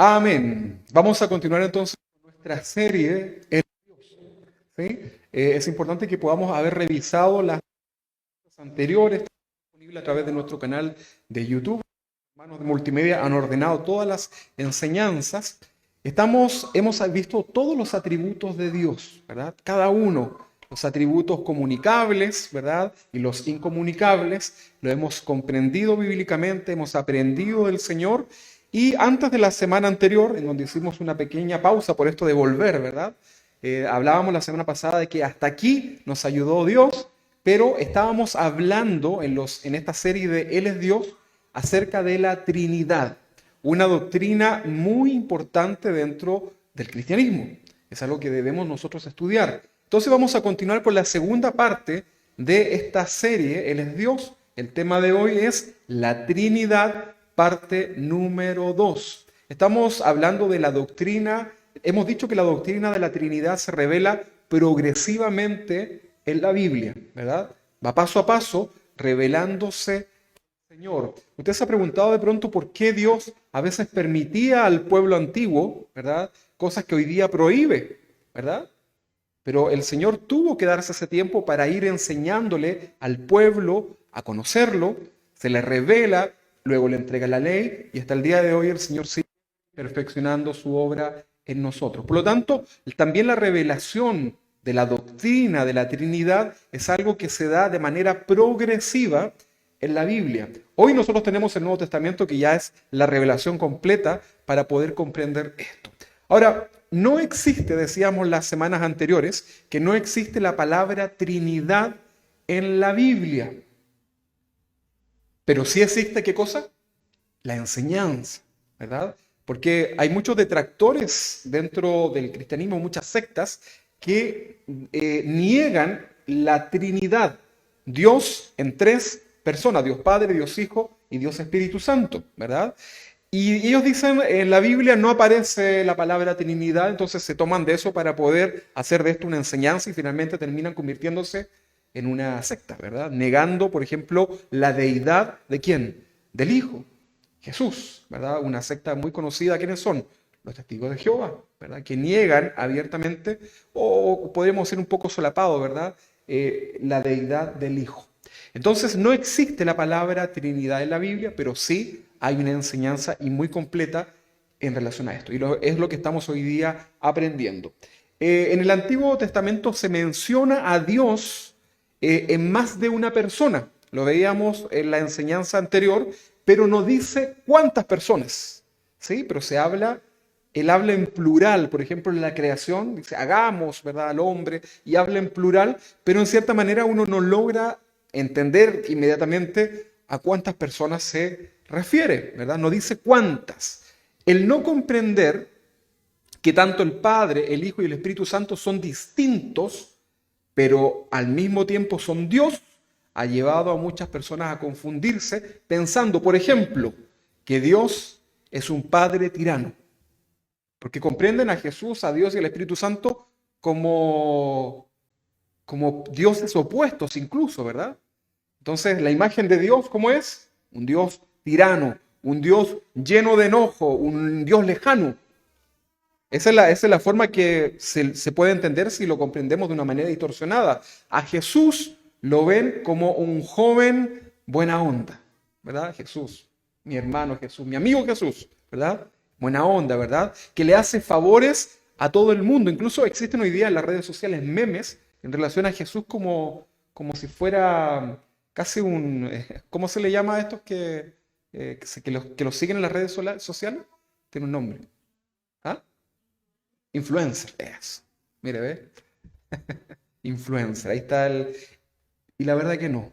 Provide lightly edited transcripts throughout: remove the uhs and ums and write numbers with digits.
Amén. Vamos a continuar entonces con nuestra serie en Dios. ¿Sí? Es importante que podamos haber revisado las anteriores, está disponible a través de nuestro canal de YouTube. Hermanos de Multimedia han ordenado todas las enseñanzas. Hemos visto todos los atributos de Dios, ¿verdad? Cada uno, los atributos comunicables, ¿verdad? Y los incomunicables, lo hemos comprendido bíblicamente, hemos aprendido del Señor. Y antes de la semana anterior, en donde hicimos una pequeña pausa por esto de volver, ¿verdad? Hablábamos la semana pasada de que hasta aquí nos ayudó Dios, pero estábamos hablando en esta serie de Él es Dios acerca de la Trinidad, una doctrina muy importante dentro del cristianismo. Es algo que debemos nosotros estudiar. Entonces vamos a continuar con la segunda parte de esta serie, Él es Dios. El tema de hoy es la Trinidad, parte número 2. Estamos hablando de la doctrina, hemos dicho que la doctrina de la Trinidad se revela progresivamente en la Biblia, ¿verdad? Va paso a paso revelándose Señor. Usted se ha preguntado de pronto por qué Dios a veces permitía al pueblo antiguo, ¿verdad? Cosas que hoy día prohíbe, ¿verdad? Pero el Señor tuvo que darse ese tiempo para ir enseñándole al pueblo a conocerlo, se le revela, luego le entrega la ley y hasta el día de hoy el Señor sigue perfeccionando su obra en nosotros. Por lo tanto, también la revelación de la doctrina de la Trinidad es algo que se da de manera progresiva en la Biblia. Hoy nosotros tenemos el Nuevo Testamento que ya es la revelación completa para poder comprender esto. Ahora, no existe, decíamos las semanas anteriores, que no existe la palabra Trinidad en la Biblia. Pero sí existe, ¿qué cosa? La enseñanza, ¿verdad? Porque hay muchos detractores dentro del cristianismo, muchas sectas, que niegan la Trinidad. Dios en tres personas, Dios Padre, Dios Hijo y Dios Espíritu Santo, ¿verdad? Y ellos dicen, en la Biblia no aparece la palabra Trinidad, entonces se toman de eso para poder hacer de esto una enseñanza y finalmente terminan convirtiéndose en una secta, ¿verdad? Negando, por ejemplo, la deidad de ¿quién? Del Hijo, Jesús, ¿verdad? Una secta muy conocida, ¿quiénes son? Los testigos de Jehová, ¿verdad? Que niegan abiertamente, o podríamos ser un poco solapados, ¿verdad? La deidad del Hijo. Entonces no existe la palabra Trinidad en la Biblia, pero sí hay una enseñanza y muy completa en relación a esto. Y es lo que estamos hoy día aprendiendo. En el Antiguo Testamento se menciona a Dios en más de una persona. Lo veíamos en la enseñanza anterior, pero no dice cuántas personas. ¿Sí? Pero él habla en plural, por ejemplo, en la creación, dice, hagamos, ¿verdad?, al hombre, y habla en plural, pero en cierta manera uno no logra entender inmediatamente a cuántas personas se refiere, ¿verdad? No dice cuántas. El no comprender que tanto el Padre, el Hijo y el Espíritu Santo son distintos, pero al mismo tiempo son Dios, ha llevado a muchas personas a confundirse pensando, por ejemplo, que Dios es un Padre tirano. Porque comprenden a Jesús, a Dios y al Espíritu Santo como dioses opuestos incluso, ¿verdad? Entonces, la imagen de Dios, ¿cómo es? Un Dios tirano, un Dios lleno de enojo, un Dios lejano. Esa es la forma que se puede entender si lo comprendemos de una manera distorsionada. A Jesús lo ven como un joven buena onda, ¿verdad? Jesús, mi hermano Jesús, mi amigo Jesús, ¿verdad? Buena onda, ¿verdad? Que le hace favores a todo el mundo. Incluso existen hoy día en las redes sociales memes en relación a Jesús como si fuera casi ¿cómo se le llama a estos que los siguen en las redes sociales? Tiene un nombre. ¿Ah? Influencer, eso. Mire, ¿ve? Influencer, ahí está Y la verdad que no.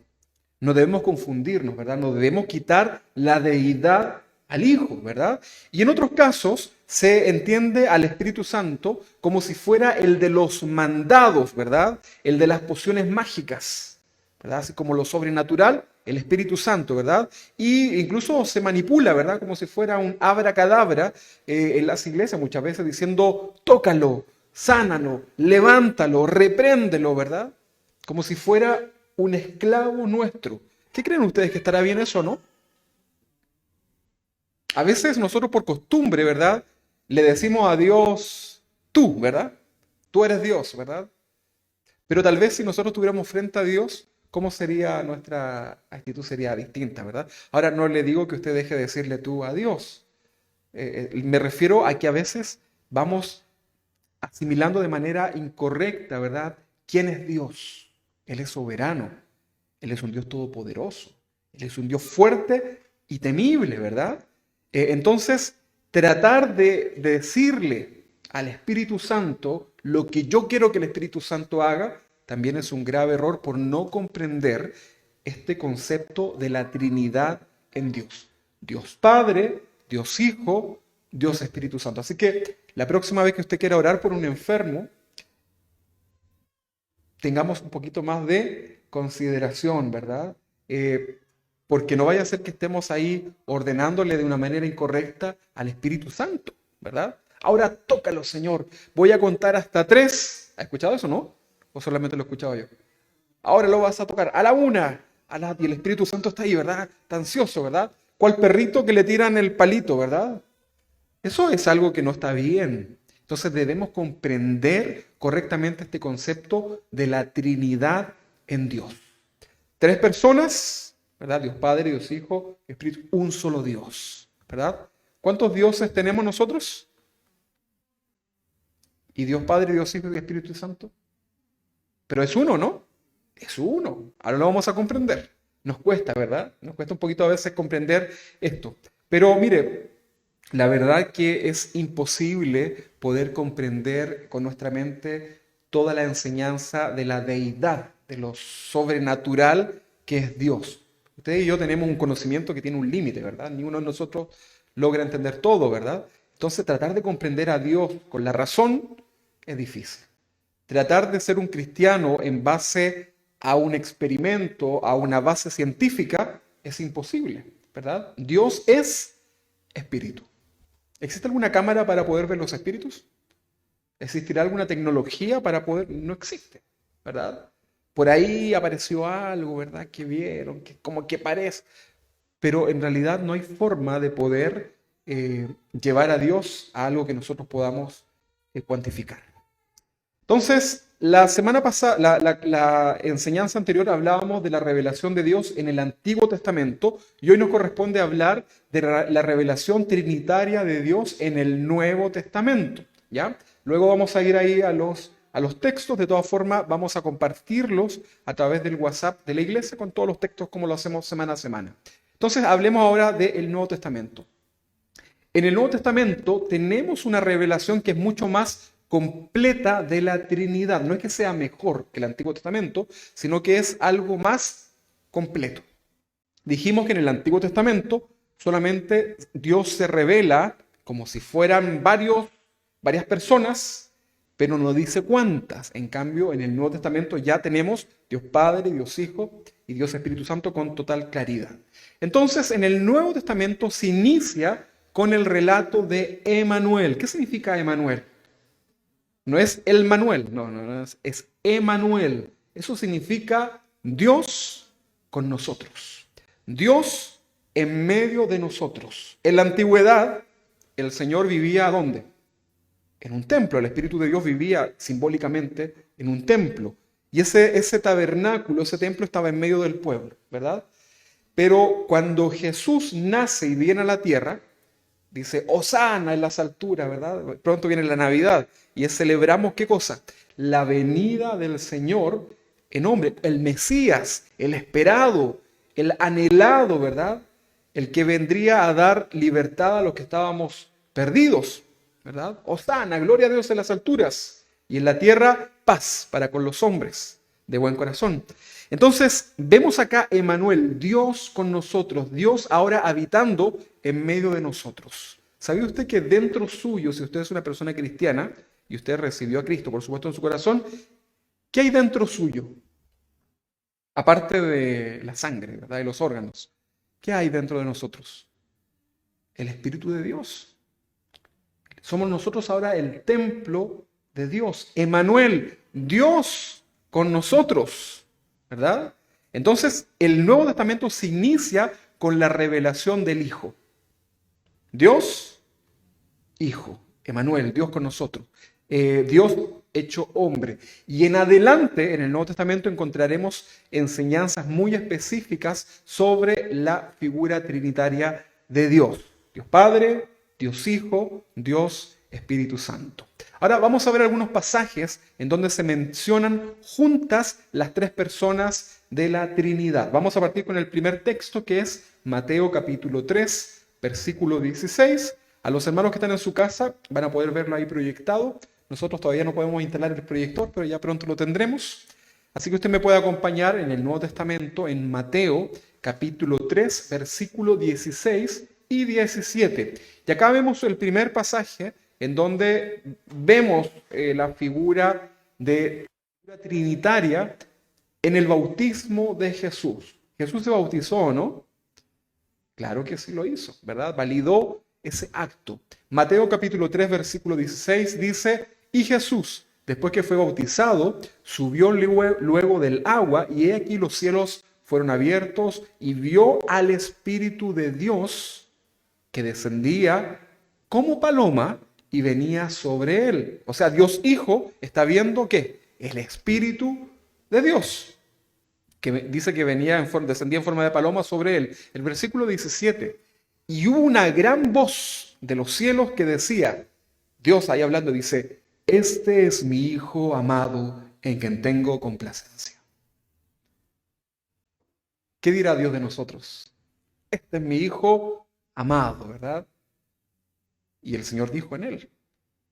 No debemos confundirnos, ¿verdad? No debemos quitar la deidad al Hijo, ¿verdad? Y en otros casos se entiende al Espíritu Santo como si fuera el de los mandados, ¿verdad? El de las pociones mágicas, ¿verdad? Así como lo sobrenatural, el Espíritu Santo, ¿verdad? Y incluso se manipula, ¿verdad? Como si fuera un abracadabra en las iglesias muchas veces diciendo, tócalo, sánalo, levántalo, repréndelo, ¿verdad? Como si fuera un esclavo nuestro. ¿Qué creen ustedes que estará bien eso, no? A veces nosotros por costumbre, ¿verdad? le decimos a Dios, tú, ¿verdad? Tú eres Dios, ¿verdad? Pero tal vez si nosotros estuviéramos frente a Dios, ¿cómo sería nuestra actitud? Sería distinta, ¿verdad? Ahora no le digo que usted deje de decirle tú a Dios. Me refiero a que a veces vamos asimilando de manera incorrecta, ¿verdad? ¿Quién es Dios? Él es soberano. Él es un Dios todopoderoso. Él es un Dios fuerte y temible, ¿verdad? Entonces, tratar de decirle al Espíritu Santo lo que yo quiero que el Espíritu Santo haga, también es un grave error por no comprender este concepto de la Trinidad en Dios. Dios Padre, Dios Hijo, Dios Espíritu Santo. Así que la próxima vez que usted quiera orar por un enfermo, tengamos un poquito más de consideración, ¿verdad? Porque no vaya a ser que estemos ahí ordenándole de una manera incorrecta al Espíritu Santo, ¿verdad? Ahora tócalo, Señor. Voy a contar hasta 3. ¿Ha escuchado eso, no? ¿O solamente lo he escuchado yo? Ahora lo vas a tocar a la 1, y el Espíritu Santo está ahí, ¿verdad? Está ansioso, ¿verdad? ¿Cuál perrito que le tiran el palito, ¿verdad? Eso es algo que no está bien. Entonces debemos comprender correctamente este concepto de la Trinidad en Dios. 3 personas, ¿verdad? Dios Padre, Dios Hijo, Espíritu, un solo Dios, ¿verdad? ¿Cuántos dioses tenemos nosotros? ¿Y Dios Padre, Dios Hijo y Espíritu Santo? Pero es uno, ¿no? Es uno. Ahora lo vamos a comprender. Nos cuesta, ¿verdad? Nos cuesta un poquito a veces comprender esto. Pero mire, la verdad que es imposible poder comprender con nuestra mente toda la enseñanza de la deidad, de lo sobrenatural que es Dios. Usted y yo tenemos un conocimiento que tiene un límite, ¿verdad? Ni uno de nosotros logra entender todo, ¿verdad? Entonces tratar de comprender a Dios con la razón es difícil. Tratar de ser un cristiano en base a un experimento, a una base científica, es imposible, ¿verdad? Dios es espíritu. ¿Existe alguna cámara para poder ver los espíritus? ¿Existirá alguna tecnología para poder? No existe, ¿verdad? Por ahí apareció algo, ¿verdad? Que vieron, que como que parece, pero en realidad no hay forma de poder llevar a Dios a algo que nosotros podamos cuantificar. Entonces, la semana pasada, la enseñanza anterior hablábamos de la revelación de Dios en el Antiguo Testamento y hoy nos corresponde hablar de la revelación trinitaria de Dios en el Nuevo Testamento, ¿ya? Luego vamos a ir ahí a los textos, de todas formas vamos a compartirlos a través del WhatsApp de la iglesia con todos los textos como lo hacemos semana a semana. Entonces, hablemos ahora del Nuevo Testamento. En el Nuevo Testamento tenemos una revelación que es mucho más completa de la Trinidad. No es que sea mejor que el Antiguo Testamento, sino que es algo más completo. Dijimos que en el Antiguo Testamento solamente Dios se revela como si fueran varias personas, pero no dice cuántas. En cambio, en el Nuevo Testamento ya tenemos Dios Padre, Dios Hijo y Dios Espíritu Santo con total claridad. Entonces, en el Nuevo Testamento se inicia con el relato de Emanuel. ¿Qué significa Emanuel? No es el Manuel, no, es Emanuel. Eso significa Dios con nosotros. Dios en medio de nosotros. En la antigüedad, el Señor vivía ¿dónde? En un templo. El Espíritu de Dios vivía simbólicamente en un templo. Y ese tabernáculo, ese templo estaba en medio del pueblo, ¿verdad? Pero cuando Jesús nace y viene a la tierra, dice, Hosana en las alturas, ¿verdad? Pronto viene la Navidad y celebramos, ¿qué cosa? La venida del Señor en hombre, el Mesías, el esperado, el anhelado, ¿verdad? El que vendría a dar libertad a los que estábamos perdidos, ¿verdad? Hosana, gloria a Dios en las alturas y en la tierra paz para con los hombres de buen corazón. Entonces, vemos acá Emanuel, Dios con nosotros, Dios ahora habitando en medio de nosotros. ¿Sabía usted que dentro suyo, si usted es una persona cristiana y usted recibió a Cristo, por supuesto, en su corazón, ¿qué hay dentro suyo? Aparte de la sangre, ¿verdad? De los órganos. ¿Qué hay dentro de nosotros? El Espíritu de Dios. Somos nosotros ahora el templo de Dios. Emanuel, Dios con nosotros. ¿Verdad? Entonces, el Nuevo Testamento se inicia con la revelación del Hijo. Dios, Hijo. Emmanuel, Dios con nosotros. Dios hecho hombre. Y en adelante, en el Nuevo Testamento, encontraremos enseñanzas muy específicas sobre la figura trinitaria de Dios. Dios Padre, Dios Hijo, Dios Espíritu Santo. Ahora vamos a ver algunos pasajes en donde se mencionan juntas las tres personas de la Trinidad. Vamos a partir con el primer texto, que es Mateo capítulo 3, versículo 16. A los hermanos que están en su casa van a poder verlo ahí proyectado. Nosotros todavía no podemos instalar el proyector, pero ya pronto lo tendremos. Así que usted me puede acompañar en el Nuevo Testamento, en Mateo capítulo 3, versículo 16 y 17. Y acá vemos el primer pasaje en donde vemos la figura trinitaria en el bautismo de Jesús. Jesús se bautizó, ¿no? Claro que sí lo hizo, ¿verdad? Validó ese acto. Mateo capítulo 3, versículo 16 dice: y Jesús, después que fue bautizado, subió luego del agua, y he aquí los cielos fueron abiertos, y vio al Espíritu de Dios que descendía como paloma y venía sobre él. O sea, Dios Hijo está viendo que el Espíritu de Dios, que dice que descendía en forma de paloma sobre él. El versículo 17: y hubo una gran voz de los cielos que decía, Dios ahí hablando, dice: este es mi Hijo amado en quien tengo complacencia. ¿Qué dirá Dios de nosotros? Este es mi Hijo amado, ¿verdad? Y el Señor dijo en él.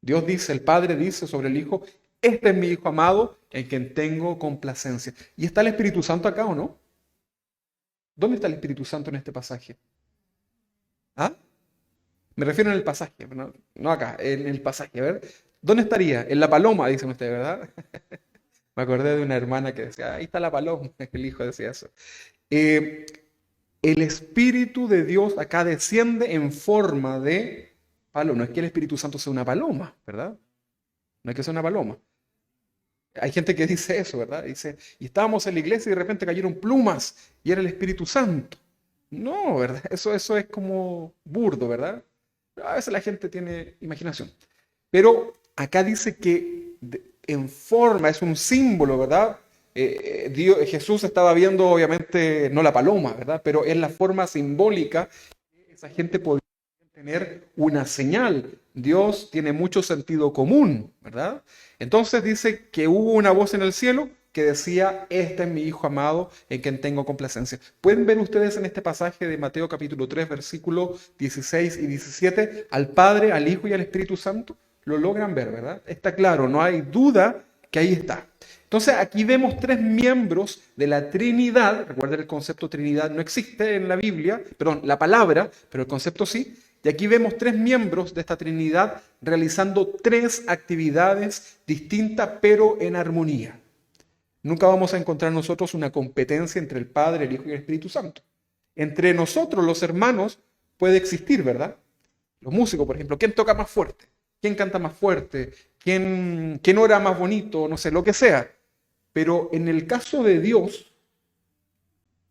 Dios dice, el Padre dice sobre el Hijo: este es mi Hijo amado en quien tengo complacencia. ¿Y está el Espíritu Santo acá o no? ¿Dónde está el Espíritu Santo en este pasaje? ¿Ah? Me refiero en el pasaje, no acá, en el pasaje. A ver, ¿dónde estaría? En la paloma, dicen ustedes, ¿verdad? Me acordé de una hermana que decía, ahí está la paloma. El hijo decía eso. El Espíritu de Dios acá desciende en forma de paloma. No es que el Espíritu Santo sea una paloma, ¿verdad? No es que sea una paloma. Hay gente que dice eso, ¿verdad? Dice, y estábamos en la iglesia y de repente cayeron plumas y era el Espíritu Santo. No, ¿verdad? Eso es como burdo, ¿verdad? A veces la gente tiene imaginación. Pero acá dice que en forma, es un símbolo, ¿verdad? Jesús estaba viendo, obviamente, no la paloma, ¿verdad? Pero es la forma simbólica que esa gente podría tener una señal. Dios tiene mucho sentido común, ¿verdad? Entonces dice que hubo una voz en el cielo que decía, este es mi Hijo amado en quien tengo complacencia. ¿Pueden ver ustedes en este pasaje de Mateo capítulo 3, versículos 16 y 17, al Padre, al Hijo y al Espíritu Santo? Lo logran ver, ¿verdad? Está claro, no hay duda que ahí está. Entonces aquí vemos tres miembros de la Trinidad. Recuerden, el concepto Trinidad no existe en la Biblia, perdón, la palabra, pero el concepto sí. Y aquí vemos tres miembros de esta Trinidad realizando tres actividades distintas pero en armonía. Nunca vamos a encontrar nosotros una competencia entre el Padre, el Hijo y el Espíritu Santo. Entre nosotros, los hermanos, puede existir, ¿verdad? Los músicos, por ejemplo, ¿quién toca más fuerte? ¿Quién canta más fuerte? ¿Quién ora más bonito? No sé, lo que sea. Pero en el caso de Dios,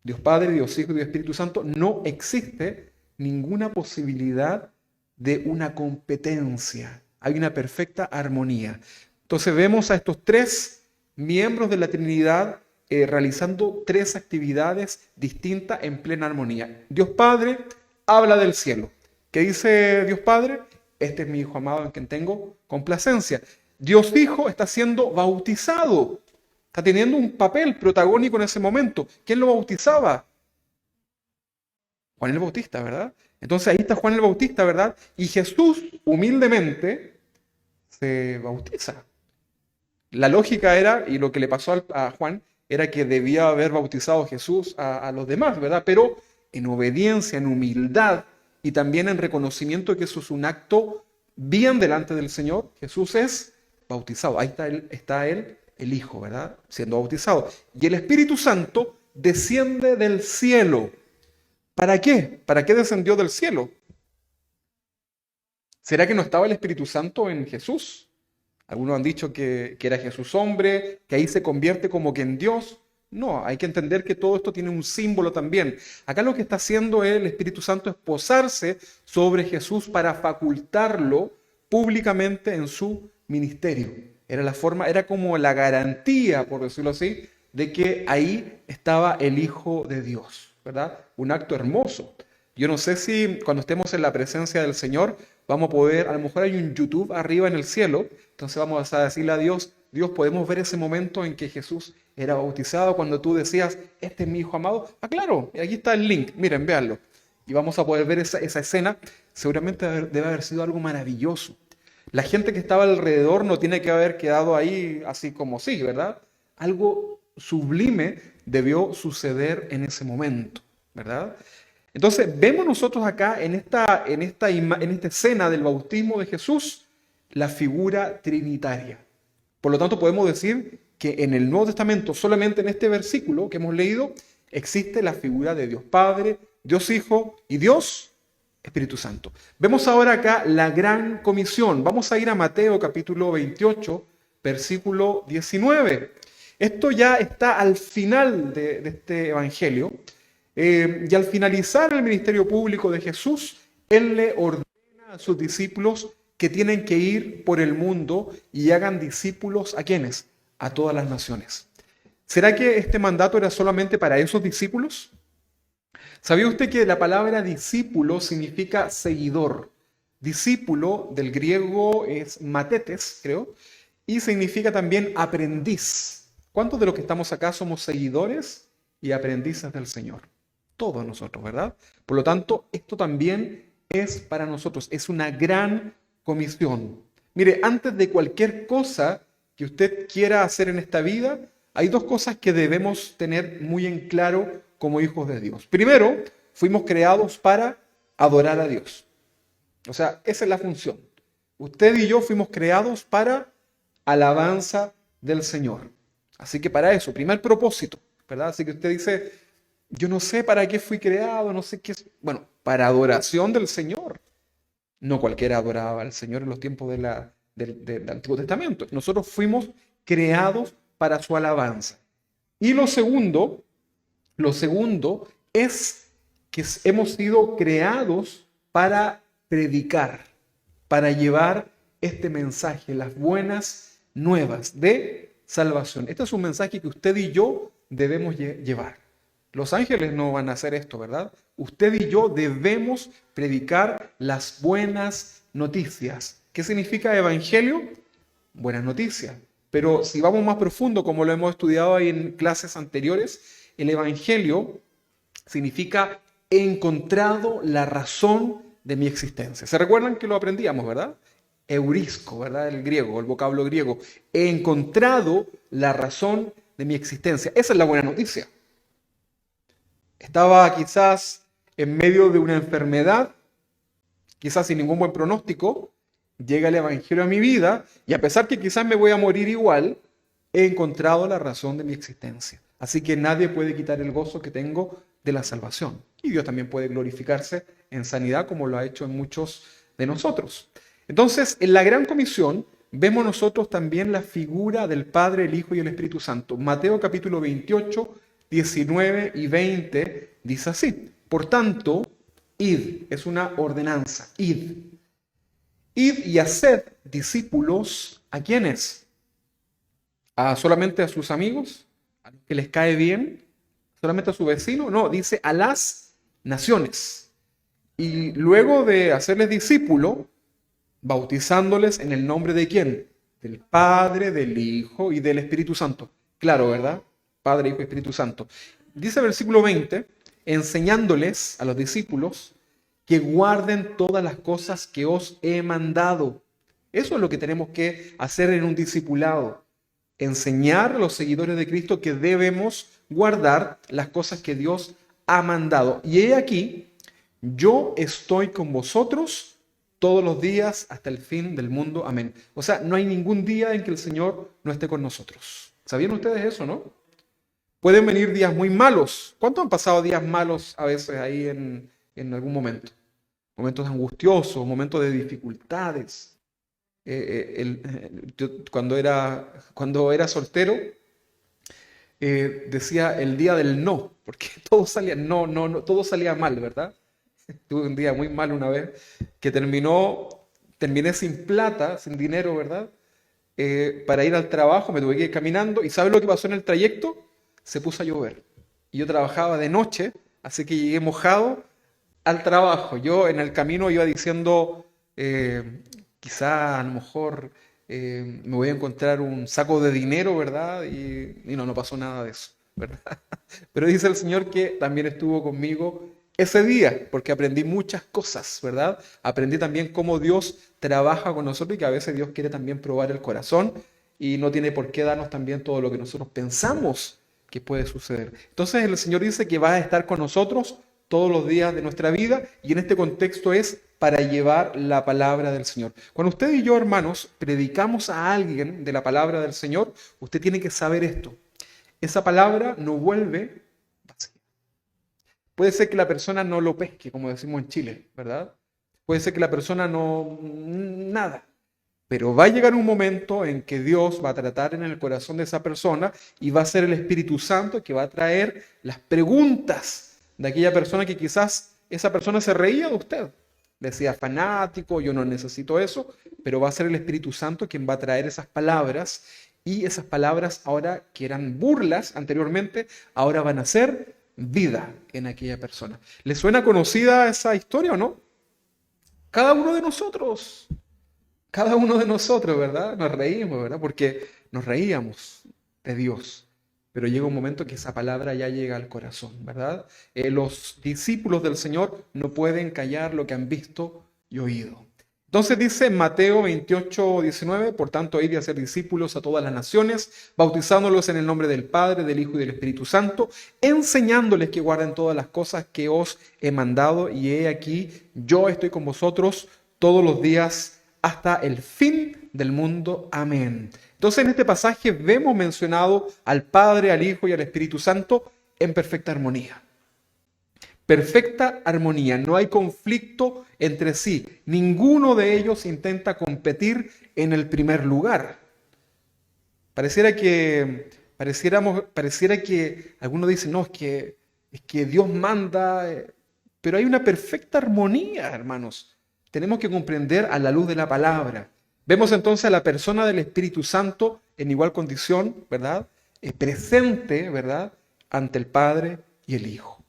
Dios Padre, Dios Hijo y Dios Espíritu Santo, no existe ninguna posibilidad de una competencia. Hay una perfecta armonía. Entonces vemos a estos tres miembros de la Trinidad realizando tres actividades distintas en plena armonía. Dios Padre habla del cielo. ¿Qué dice Dios Padre? Este es mi Hijo amado en quien tengo complacencia. Dios Hijo está siendo bautizado. Está teniendo un papel protagónico en ese momento. ¿Quién lo bautizaba? Juan el Bautista, ¿verdad? Entonces ahí está Juan el Bautista, ¿verdad? Y Jesús humildemente se bautiza. La lógica era, y lo que le pasó a Juan, era que debía haber bautizado Jesús a los demás, ¿verdad? Pero en obediencia, en humildad y también en reconocimiento de que eso es un acto bien delante del Señor, Jesús es bautizado. Ahí está él, el Hijo, ¿verdad? Siendo bautizado. Y el Espíritu Santo desciende del cielo. ¿Para qué? ¿Para qué descendió del cielo? ¿Será que no estaba el Espíritu Santo en Jesús? Algunos han dicho que era Jesús hombre, que ahí se convierte como que en Dios. No, hay que entender que todo esto tiene un símbolo también. Acá lo que está haciendo el Espíritu Santo es posarse sobre Jesús para facultarlo públicamente en su ministerio. Era la forma, era como la garantía, por decirlo así, de que ahí estaba el Hijo de Dios, ¿verdad? Un acto hermoso. Yo no sé si cuando estemos en la presencia del Señor vamos a poder, a lo mejor hay un YouTube arriba en el cielo, entonces vamos a decirle a Dios, Dios, podemos ver ese momento en que Jesús era bautizado, cuando tú decías, este es mi Hijo amado. Ah, claro, y aquí está el link, miren, véanlo. Y vamos a poder ver esa escena, seguramente debe haber sido algo maravilloso. La gente que estaba alrededor no tiene que haber quedado ahí así como sí, ¿verdad? Algo sublime debió suceder en ese momento, ¿verdad? Entonces, vemos nosotros acá en esta escena del bautismo de Jesús la figura trinitaria. Por lo tanto, podemos decir que en el Nuevo Testamento, solamente en este versículo que hemos leído, existe la figura de Dios Padre, Dios Hijo y Dios Espíritu Santo. Vemos ahora acá la gran comisión. Vamos a ir a Mateo capítulo 28, versículo 19. Esto ya está al final de este evangelio. Y al finalizar el ministerio público de Jesús, Él le ordena a sus discípulos que tienen que ir por el mundo y hagan discípulos ¿a quiénes? A todas las naciones. ¿Será que este mandato era solamente para esos discípulos? ¿Sabía usted que la palabra discípulo significa seguidor? Discípulo del griego es matetes, creo, y significa también aprendiz. ¿Cuántos de los que estamos acá somos seguidores y aprendices del Señor? Todos nosotros, ¿verdad? Por lo tanto, esto también es para nosotros, es una gran comisión. Mire, antes de cualquier cosa que usted quiera hacer en esta vida, hay dos cosas que debemos tener muy en claro como hijos de Dios. Primero, fuimos creados para adorar a Dios. O sea, esa es la función. Usted y yo fuimos creados para alabanza del Señor. Así que para eso, primer propósito, ¿verdad? Así que usted dice, yo no sé para qué fui creado, no sé qué es. Bueno, para adoración del Señor. No cualquiera adoraba al Señor en los tiempos del Antiguo Testamento. Nosotros fuimos creados para su alabanza. Y lo segundo es que hemos sido creados para predicar, para llevar este mensaje, las buenas nuevas de salvación. Este es un mensaje que usted y yo debemos llevar. Los ángeles no van a hacer esto, ¿verdad? Usted y yo debemos predicar las buenas noticias. ¿Qué significa evangelio? Buenas noticias. Pero si vamos más profundo, como lo hemos estudiado ahí en clases anteriores, el evangelio significa he encontrado la razón de mi existencia. ¿Se recuerdan que lo aprendíamos, verdad? Eurisco, ¿verdad? El griego, el vocablo griego. He encontrado la razón de mi existencia. Esa es la buena noticia. Estaba quizás en medio de una enfermedad, quizás sin ningún buen pronóstico, llega el evangelio a mi vida y a pesar que quizás me voy a morir igual, he encontrado la razón de mi existencia. Así que nadie puede quitar el gozo que tengo de la salvación. Y Dios también puede glorificarse en sanidad como lo ha hecho en muchos de nosotros. Entonces, en la Gran Comisión vemos nosotros también la figura del Padre, el Hijo y el Espíritu Santo. Mateo capítulo 28, 19 y 20 dice así. Por tanto, id, es una ordenanza, id. Id y haced discípulos, ¿a quiénes? ¿Solamente a sus amigos? ¿A los que les cae bien? ¿Solamente a su vecino? No, dice a las naciones. Y luego de hacerles discípulo, bautizándoles en el nombre de ¿quién? Del Padre, del Hijo y del Espíritu Santo. Claro, ¿verdad? Padre, Hijo y Espíritu Santo. Dice el versículo 20, enseñándoles a los discípulos que guarden todas las cosas que os he mandado. Eso es lo que tenemos que hacer en un discipulado. Enseñar a los seguidores de Cristo que debemos guardar las cosas que Dios ha mandado. Y he aquí, yo estoy con vosotros todos los días hasta el fin del mundo. Amén. O sea, no hay ningún día en que el Señor no esté con nosotros. ¿Sabían ustedes eso, no? Pueden venir días muy malos. ¿Cuántos han pasado días malos a veces ahí en algún momento? Momentos angustiosos, momentos de dificultades. Yo cuando era soltero, decía el día del no, porque todo salía no, todo salía mal, ¿verdad? Tuve un día muy mal una vez que terminó terminé sin plata, sin dinero, ¿verdad? Para ir al trabajo, me tuve que ir caminando. ¿Y sabes lo que pasó en el trayecto? Se puso a llover. Y yo trabajaba de noche, así que llegué mojado al trabajo. Yo en el camino iba diciendo, quizá a lo mejor me voy a encontrar un saco de dinero, ¿verdad? Y no, no pasó nada de eso, ¿verdad? Pero dice el Señor que también estuvo conmigo ese día, porque aprendí muchas cosas, ¿verdad? Aprendí también cómo Dios trabaja con nosotros y que a veces Dios quiere también probar el corazón y no tiene por qué darnos también todo lo que nosotros pensamos que puede suceder. Entonces el Señor dice que va a estar con nosotros todos los días de nuestra vida y en este contexto es para llevar la palabra del Señor. Cuando usted y yo, hermanos, predicamos a alguien de la palabra del Señor, usted tiene que saber esto. Esa palabra no vuelve vacía. Puede ser que la persona no lo pesque, como decimos en Chile, ¿verdad? Puede ser que la persona no, nada. Pero va a llegar un momento en que Dios va a tratar en el corazón de esa persona y va a ser el Espíritu Santo que va a traer las preguntas de aquella persona que quizás esa persona se reía de usted. Decía fanático, yo no necesito eso, pero va a ser el Espíritu Santo quien va a traer esas palabras y esas palabras ahora que eran burlas anteriormente, ahora van a ser vida en aquella persona. ¿Le suena conocida esa historia o no? Cada uno de nosotros, ¿verdad? Nos reímos, ¿verdad? Porque nos reíamos de Dios. Pero llega un momento que esa palabra ya llega al corazón, ¿verdad? Los discípulos del Señor no pueden callar lo que han visto y oído. Entonces dice en Mateo 28:19, por tanto, id y hacer discípulos a todas las naciones, bautizándolos en el nombre del Padre, del Hijo y del Espíritu Santo, enseñándoles que guarden todas las cosas que os he mandado, y he aquí, yo estoy con vosotros todos los días hasta el fin del mundo. Amén. Entonces en este pasaje vemos mencionado al Padre, al Hijo y al Espíritu Santo en perfecta armonía. Perfecta armonía, no hay conflicto entre sí. Ninguno de ellos intenta competir en el primer lugar. Pareciera que algunos dicen, no, es que Dios manda, pero hay una perfecta armonía, hermanos. Tenemos que comprender a la luz de la palabra. Vemos entonces a la persona del Espíritu Santo en igual condición, ¿verdad? Presente, ¿verdad? Ante el Padre y el Hijo.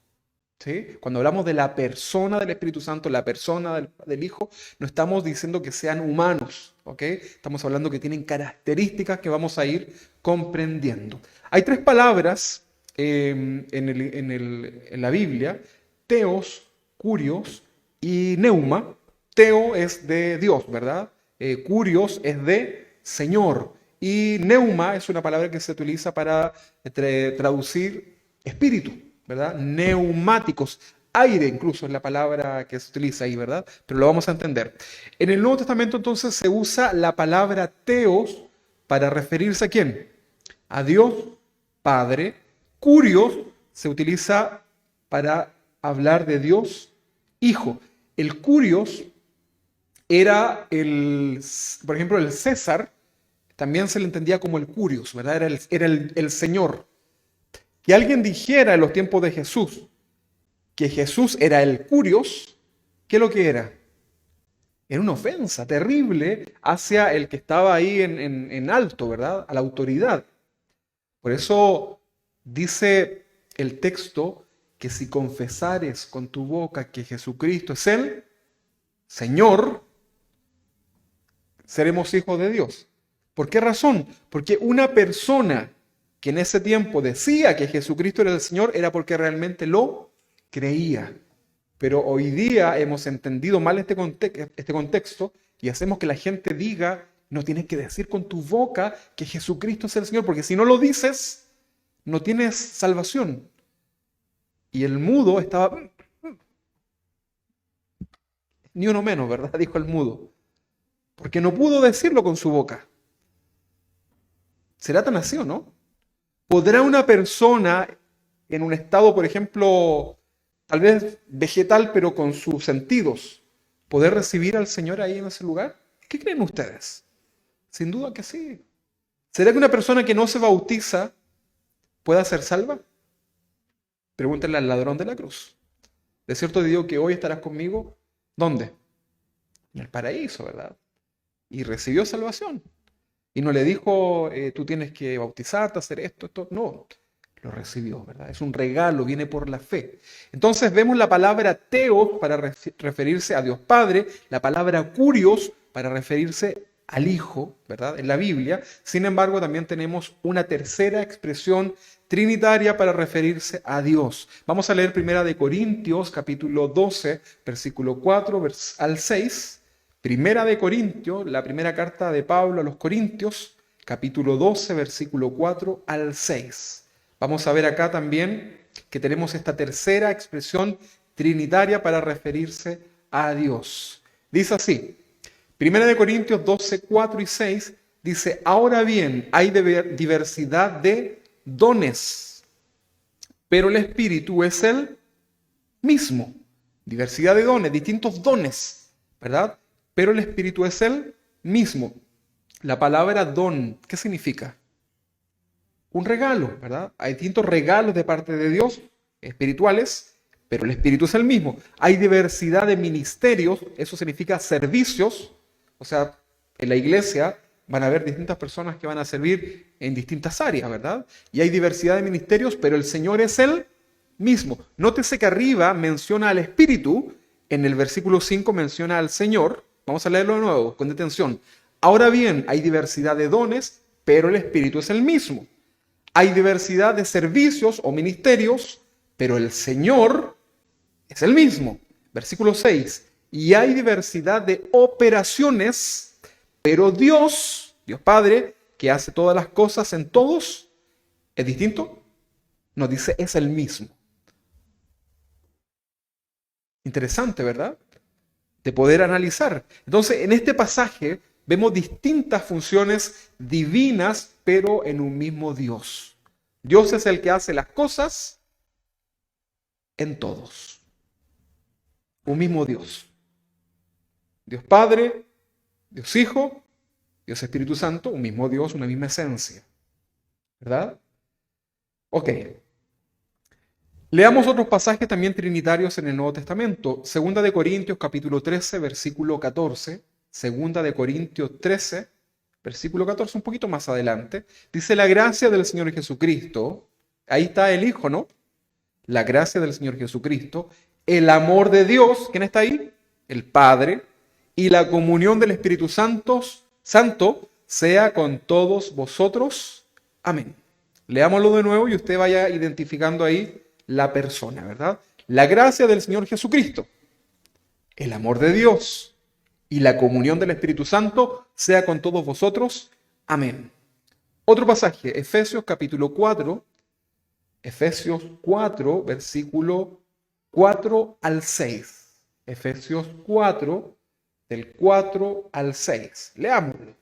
¿Sí? Cuando hablamos de la persona del Espíritu Santo, la persona del Hijo, no estamos diciendo que sean humanos, ¿ok? Estamos hablando que tienen características que vamos a ir comprendiendo. Hay tres palabras en la Biblia: teos, curios y neuma. Teo es de Dios, ¿verdad? Curios es de Señor. Y neuma es una palabra que se utiliza para traducir espíritu, ¿verdad? Neumáticos. Aire incluso es la palabra que se utiliza ahí, ¿verdad? Pero lo vamos a entender. En el Nuevo Testamento entonces se usa la palabra teos para referirse a ¿quién? A Dios Padre. Curios se utiliza para hablar de Dios Hijo. El curios era por ejemplo, el César, también se le entendía como el curios, ¿verdad? Era el Señor. Que alguien dijera en los tiempos de Jesús que Jesús era el curios, ¿qué es lo que era? Era una ofensa terrible hacia el que estaba ahí en alto, ¿verdad? A la autoridad. Por eso dice el texto que si confesares con tu boca que Jesucristo es el Señor, seremos hijos de Dios. ¿Por qué razón? Porque una persona que en ese tiempo decía que Jesucristo era el Señor era porque realmente lo creía. Pero hoy día hemos entendido mal este contexto y hacemos que la gente diga, no tienes que decir con tu boca que Jesucristo es el Señor, porque si no lo dices, no tienes salvación. Y el mudo estaba, ni uno menos, ¿verdad? Dijo el mudo, porque no pudo decirlo con su boca. ¿Será tan así o no? ¿Podrá una persona en un estado, por ejemplo, tal vez vegetal, pero con sus sentidos, poder recibir al Señor ahí en ese lugar? ¿Qué creen ustedes? Sin duda que sí. ¿Será que una persona que no se bautiza pueda ser salva? Pregúntenle al ladrón de la cruz. De cierto te digo que hoy estarás conmigo, ¿dónde? en el paraíso, ¿verdad? Y recibió salvación. Y no le dijo, tú tienes que bautizarte, hacer esto, esto. No, lo recibió, ¿verdad? Es un regalo, viene por la fe. Entonces vemos la palabra teos para referirse a Dios Padre, la palabra kurios para referirse al Hijo, ¿verdad? En la Biblia. Sin embargo, también tenemos una tercera expresión trinitaria para referirse a Dios. Vamos a leer primera de Corintios, capítulo 12, versículo 4 al 6. Primera de Corintios, la primera carta de Pablo a los Corintios, capítulo 12, versículo 4 al 6. Vamos a ver acá también que tenemos esta tercera expresión trinitaria para referirse a Dios. Dice así, Primera de Corintios 12, 4 y 6, dice, ahora bien, hay diversidad de dones, pero el Espíritu es el mismo. Diversidad de dones, distintos dones, ¿verdad? Pero el Espíritu es el mismo. La palabra don, ¿qué significa? Un regalo, ¿verdad? Hay distintos regalos de parte de Dios, espirituales, pero el Espíritu es el mismo. Hay diversidad de ministerios, eso significa servicios, o sea, en la iglesia van a haber distintas personas que van a servir en distintas áreas, ¿verdad? Y hay diversidad de ministerios, pero el Señor es el mismo. Nótese que arriba menciona al Espíritu, en el versículo 5 menciona al Señor. Vamos a leerlo de nuevo, con detención. Ahora bien, hay diversidad de dones, pero el Espíritu es el mismo. Hay diversidad de servicios o ministerios, pero el Señor es el mismo. Versículo 6. Y hay diversidad de operaciones, pero Dios Padre, que hace todas las cosas en todos, ¿es distinto? No, dice, es el mismo. Interesante, ¿verdad? De poder analizar. Entonces, en este pasaje vemos distintas funciones divinas, pero en un mismo Dios. Dios es el que hace las cosas en todos. Un mismo Dios. Dios Padre, Dios Hijo, Dios Espíritu Santo, un mismo Dios, una misma esencia. ¿Verdad? Ok. Leamos otros pasajes también trinitarios en el Nuevo Testamento. Segunda de Corintios, capítulo 13, versículo 14. Segunda de Corintios 13, versículo 14, un poquito más adelante. Dice, la gracia del Señor Jesucristo. Ahí está el Hijo, ¿no? La gracia del Señor Jesucristo. El amor de Dios. ¿Quién está ahí? El Padre. Y la comunión del Espíritu Santo sea con todos vosotros. Amén. Leámoslo de nuevo y usted vaya identificando ahí la persona, ¿verdad? La gracia del Señor Jesucristo, el amor de Dios y la comunión del Espíritu Santo sea con todos vosotros. Amén. Otro pasaje, Efesios capítulo 4, Efesios 4, versículo 4 al 6. Efesios 4, del 4 al 6. Leámoslo.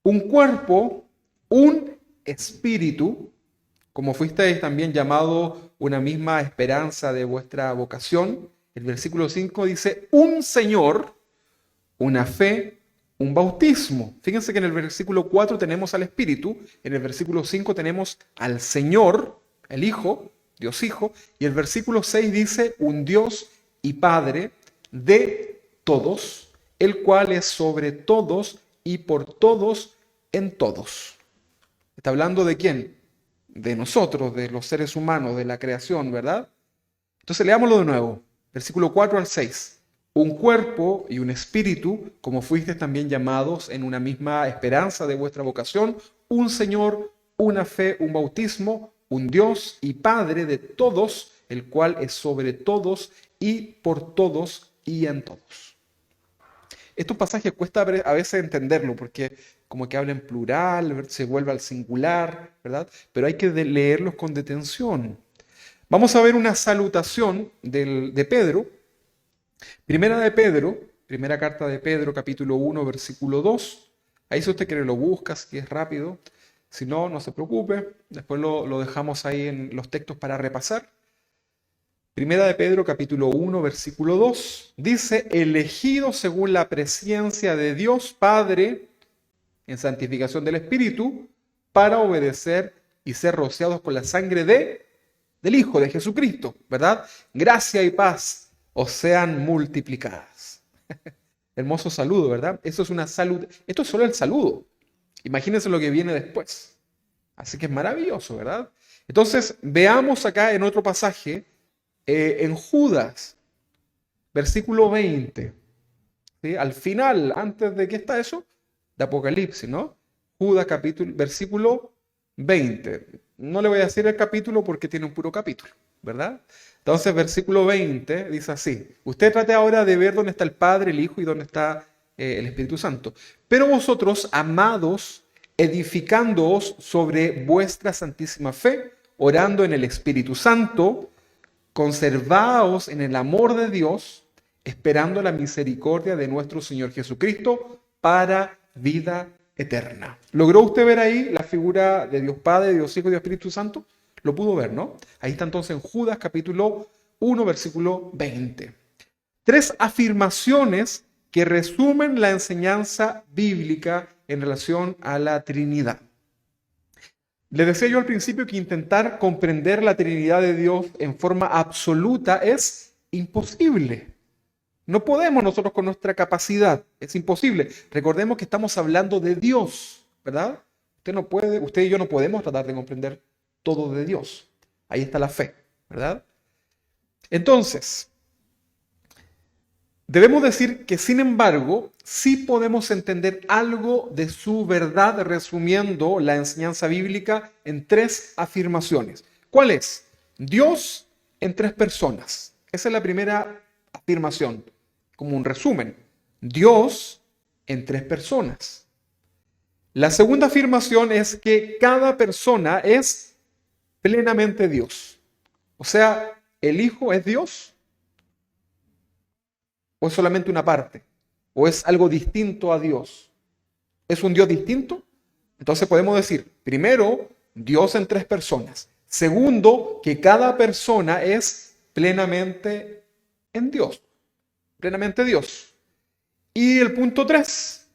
Un cuerpo, un espíritu, como fuisteis también llamado una misma esperanza de vuestra vocación. El versículo 5 dice, un Señor, una fe, un bautismo. Fíjense que en el versículo 4 tenemos al Espíritu, en el versículo 5 tenemos al Señor, el Hijo, Dios Hijo, y el versículo 6 dice, un Dios y Padre de todos, el cual es sobre todos y por todos en todos. ¿Está hablando de quién? De nosotros, de los seres humanos, de la creación, ¿verdad? Entonces leámoslo de nuevo, versículo 4 al 6. Un cuerpo y un espíritu, como fuisteis también llamados en una misma esperanza de vuestra vocación, un Señor, una fe, un bautismo, un Dios y Padre de todos, el cual es sobre todos y por todos y en todos. Estos pasajes cuesta a veces entenderlo porque como que habla en plural, se vuelve al singular, ¿verdad? Pero hay que leerlos con detención. Vamos a ver una salutación de Pedro. Primera de Pedro, primera carta de Pedro, capítulo 1, versículo 2. Ahí si usted quiere lo busca, si es rápido. Si no, no se preocupe. Después lo dejamos ahí en los textos para repasar. Primera de Pedro, capítulo 1, versículo 2. Dice, elegido según la presciencia de Dios Padre, en santificación del Espíritu, para obedecer y ser rociados con la sangre del Hijo, de Jesucristo, ¿verdad? Gracia y paz os sean multiplicadas. Hermoso saludo, ¿verdad? Eso es una salud. Esto es solo el saludo. Imagínense lo que viene después. Así que es maravilloso, ¿verdad? Entonces, veamos acá en otro pasaje, en Judas, versículo 20. ¿Sí? Al final, antes de qué está eso, de Apocalipsis, ¿no? Judas capítulo, versículo 20. No le voy a decir el capítulo porque tiene un puro capítulo, ¿verdad? Entonces, versículo 20 dice así: usted trate ahora de ver dónde está el Padre, el Hijo y dónde está el Espíritu Santo. Pero vosotros, amados, edificándoos sobre vuestra santísima fe, orando en el Espíritu Santo, conservaos en el amor de Dios, esperando la misericordia de nuestro Señor Jesucristo para vida eterna. ¿Logró usted ver ahí la figura de Dios Padre, Dios Hijo y Dios Espíritu Santo? Lo pudo ver, ¿no? Ahí está entonces en Judas capítulo 1, versículo 20. Tres afirmaciones que resumen la enseñanza bíblica en relación a la Trinidad. Les decía yo al principio que intentar comprender la Trinidad de Dios en forma absoluta es imposible. No podemos nosotros con nuestra capacidad, es imposible. Recordemos que estamos hablando de Dios, ¿verdad? Usted y yo no podemos tratar de comprender todo de Dios. Ahí está la fe, ¿verdad? Entonces, debemos decir que, sin embargo, sí podemos entender algo de su verdad resumiendo la enseñanza bíblica en tres afirmaciones. ¿Cuál es? Dios en tres personas. Esa es la primera afirmación, como un resumen. Dios en tres personas. La segunda afirmación es que cada persona es plenamente Dios. O sea, el Hijo es Dios. ¿O es solamente una parte? ¿O es algo distinto a Dios? ¿Es un Dios distinto? Entonces podemos decir, primero, Dios en tres personas. Segundo, que cada persona es plenamente en Dios. Plenamente Dios. Y el punto 3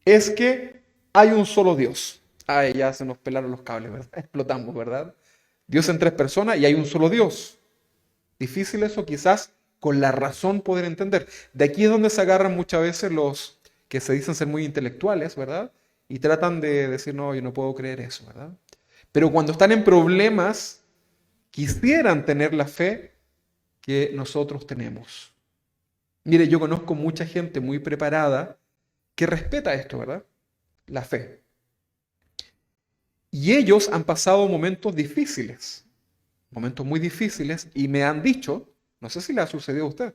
es que hay un solo Dios. Ay, ya se nos pelaron los cables, ¿verdad? Explotamos, ¿verdad? Dios en tres personas y hay un solo Dios. Difícil eso quizás con la razón poder entender. De aquí es donde se agarran muchas veces los que se dicen ser muy intelectuales, ¿verdad? Y tratan de decir, no, yo no puedo creer eso, ¿verdad? Pero cuando están en problemas, quisieran tener la fe que nosotros tenemos. Mire, yo conozco mucha gente muy preparada que respeta esto, ¿verdad? La fe. Y ellos han pasado momentos muy difíciles, y me han dicho, no sé si le ha sucedido a usted,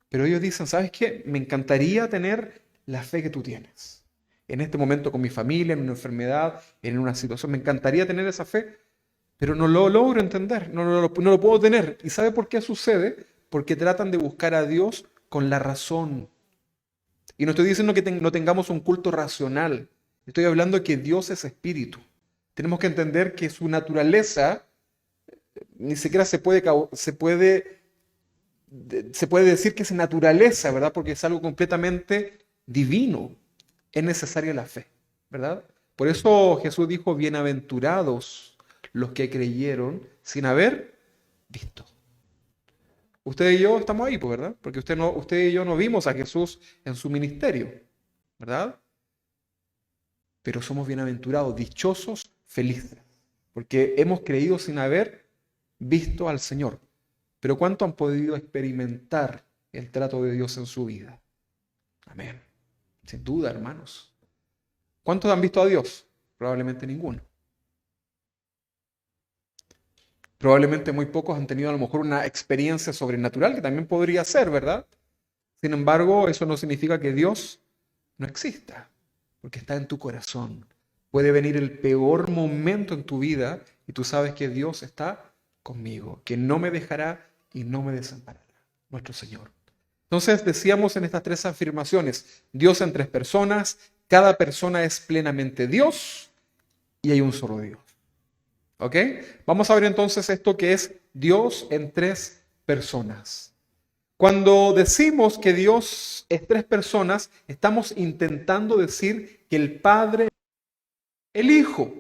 pero ellos dicen, ¿sabes qué? Me encantaría tener la fe que tú tienes. En este momento con mi familia, en una enfermedad, en una situación, me encantaría tener esa fe, pero no lo logro entender, no lo puedo tener. ¿Y sabe por qué sucede? Porque tratan de buscar a Dios con la razón. Y no estoy diciendo que no tengamos un culto racional, estoy hablando de que Dios es espíritu. Tenemos que entender que su naturaleza ni siquiera se puede decir que es naturaleza, ¿verdad? Porque es algo completamente divino. Es necesaria la fe, ¿verdad? Por eso Jesús dijo, bienaventurados los que creyeron sin haber visto. Usted y yo estamos ahí, pues, ¿verdad? Porque usted y yo no vimos a Jesús en su ministerio, ¿verdad? Pero somos bienaventurados, dichosos, felices, porque hemos creído sin haber visto al Señor. Pero ¿cuánto han podido experimentar el trato de Dios en su vida? Amén. Sin duda, hermanos. ¿Cuántos han visto a Dios? Probablemente ninguno. Probablemente muy pocos han tenido a lo mejor una experiencia sobrenatural, que también podría ser, ¿verdad? Sin embargo, eso no significa que Dios no exista, porque está en tu corazón. Puede venir el peor momento en tu vida y tú sabes que Dios está conmigo, que no me dejará y no me desamparará, nuestro Señor. Entonces decíamos en estas tres afirmaciones, Dios en tres personas, cada persona es plenamente Dios y hay un solo Dios. ¿Ok? Vamos a ver entonces esto que es Dios en tres personas. Cuando decimos que Dios es tres personas, estamos intentando decir que el Padre, el Hijo,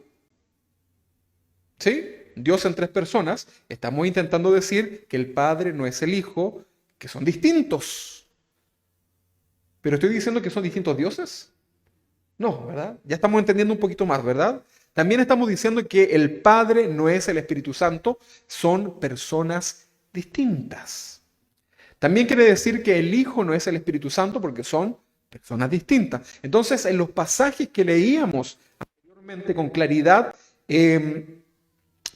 ¿sí? Dios en tres personas, estamos intentando decir que el Padre no es el Hijo, que son distintos. Pero estoy diciendo que son distintos dioses. No, ¿verdad? Ya estamos entendiendo un poquito más, ¿verdad? También estamos diciendo que el Padre no es el Espíritu Santo, son personas distintas. También quiere decir que el Hijo no es el Espíritu Santo porque son personas distintas. Entonces, en los pasajes que leíamos anteriormente con claridad,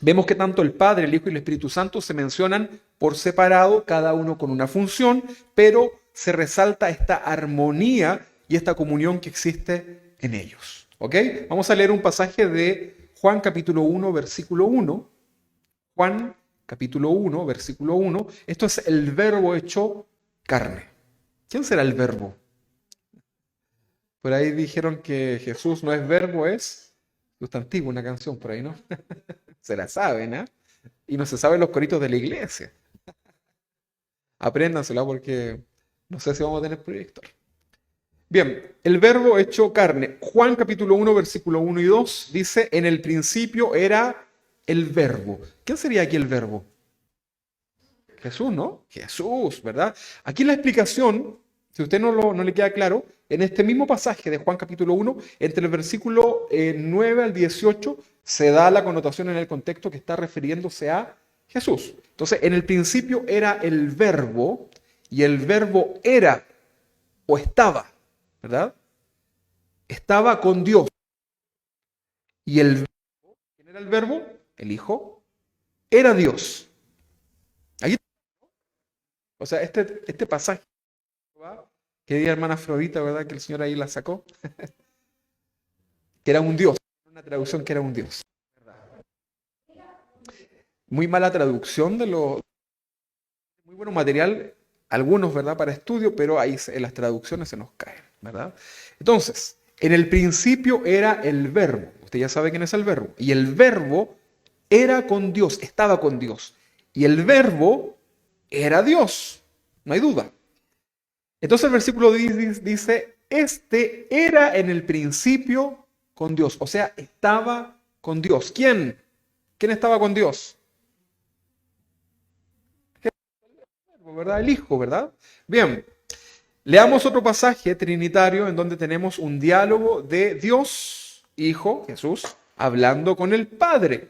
vemos que tanto el Padre, el Hijo y el Espíritu Santo se mencionan por separado, cada uno con una función, pero se resalta esta armonía y esta comunión que existe en ellos. ¿Ok? Vamos a leer un pasaje de Juan capítulo 1, versículo 1. Juan capítulo 1, versículo 1. Esto es el verbo hecho carne. ¿Quién será el verbo? Por ahí dijeron que Jesús no es verbo, es sustantivo, una canción por ahí, ¿no? Se la saben, ¿eh? Y no se saben los coritos de la iglesia. Apréndansela porque no sé si vamos a tener proyector. Bien, el verbo hecho carne. Juan capítulo 1, versículo 1 y 2 dice, en el principio era el verbo. ¿Quién sería aquí el verbo? Jesús, ¿no? Jesús, ¿verdad? Aquí la explicación, si a usted no le queda claro, en este mismo pasaje de Juan capítulo 1, entre el versículo 9 al 18, se da la connotación en el contexto que está refiriéndose a Jesús. Entonces, en el principio era el verbo, y el verbo era o estaba, ¿verdad? Estaba con Dios. Y el verbo, ¿quién era el verbo? El Hijo, era Dios. Ahí, o sea, este pasaje, que diría hermana Afrodita, ¿verdad? Que el Señor ahí la sacó, que era un Dios, una traducción que era un Dios. Muy mala traducción de lo, muy bueno material, algunos, ¿verdad? Para estudio, pero ahí en las traducciones se nos caen, ¿verdad? Entonces, en el principio era el verbo, usted ya sabe quién es el verbo, y el verbo era con Dios, estaba con Dios, y el verbo era Dios, no hay duda. Entonces el versículo dice, este era en el principio con Dios, o sea, estaba con Dios. ¿Quién? ¿Quién estaba con Dios? ¿Verdad? El Hijo, ¿verdad? Bien, leamos otro pasaje trinitario en donde tenemos un diálogo de Dios, Hijo, Jesús, hablando con el Padre.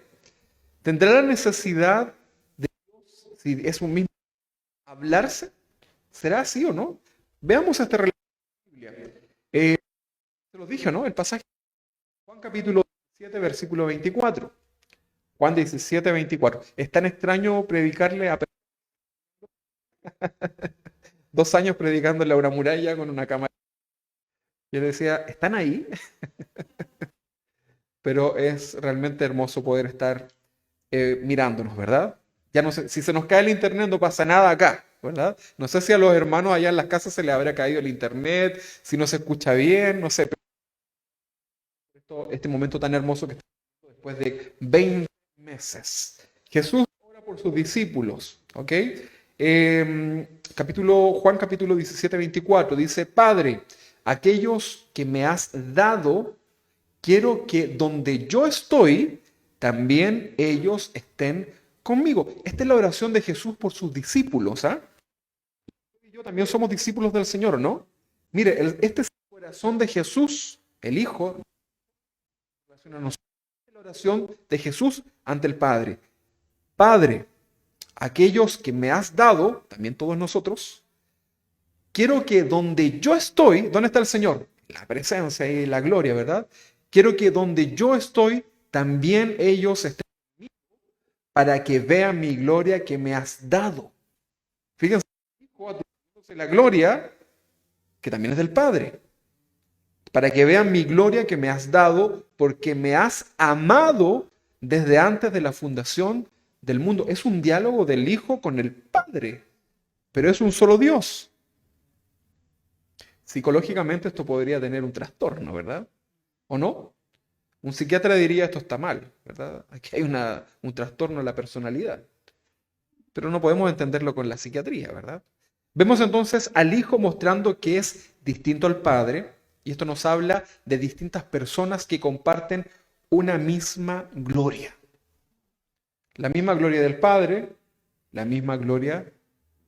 ¿Tendrá la necesidad de Dios, si es un mismo, hablarse? ¿Será así o no? Veamos esta relación de la Biblia. Se los dije, ¿no? El pasaje de Juan capítulo 17, versículo 24. Juan 17, 24. Es tan extraño predicarle a 2 años predicándole a una muralla con una cámara. Yo decía, ¿están ahí? Pero es realmente hermoso poder estar mirándonos, ¿verdad? Ya no sé, si se nos cae el internet no pasa nada acá, ¿verdad? No sé si a los hermanos allá en las casas se les habrá caído el internet, si no se escucha bien, no sé. Pero este momento tan hermoso que estamos después de 20 meses. Jesús ora por sus discípulos, ¿ok? Juan capítulo 17, 24 dice, Padre, aquellos que me has dado, quiero que donde yo estoy, también ellos estén conmigo. Esta es la oración de Jesús por sus discípulos. ¿Ah? Y yo también somos discípulos del Señor, ¿no? Mire, este es el corazón de Jesús, el Hijo, a nosotros, la oración de Jesús ante el Padre. Padre, aquellos que me has dado, también todos nosotros, quiero que donde yo estoy, ¿dónde está el Señor? La presencia y la gloria, ¿verdad? Quiero que donde yo estoy, también ellos estén conmigo para que vean mi gloria que me has dado. Fíjense, la gloria que también es del Padre, para que vean mi gloria que me has dado, porque me has amado desde antes de la fundación del mundo. Es un diálogo del Hijo con el Padre, pero es un solo Dios. Psicológicamente esto podría tener un trastorno, ¿verdad? ¿O no? Un psiquiatra diría esto está mal, ¿verdad? Aquí hay un trastorno de la personalidad. Pero no podemos entenderlo con la psiquiatría, ¿verdad? Vemos entonces al Hijo mostrando que es distinto al Padre, y esto nos habla de distintas personas que comparten una misma gloria. La misma gloria del Padre, la misma gloria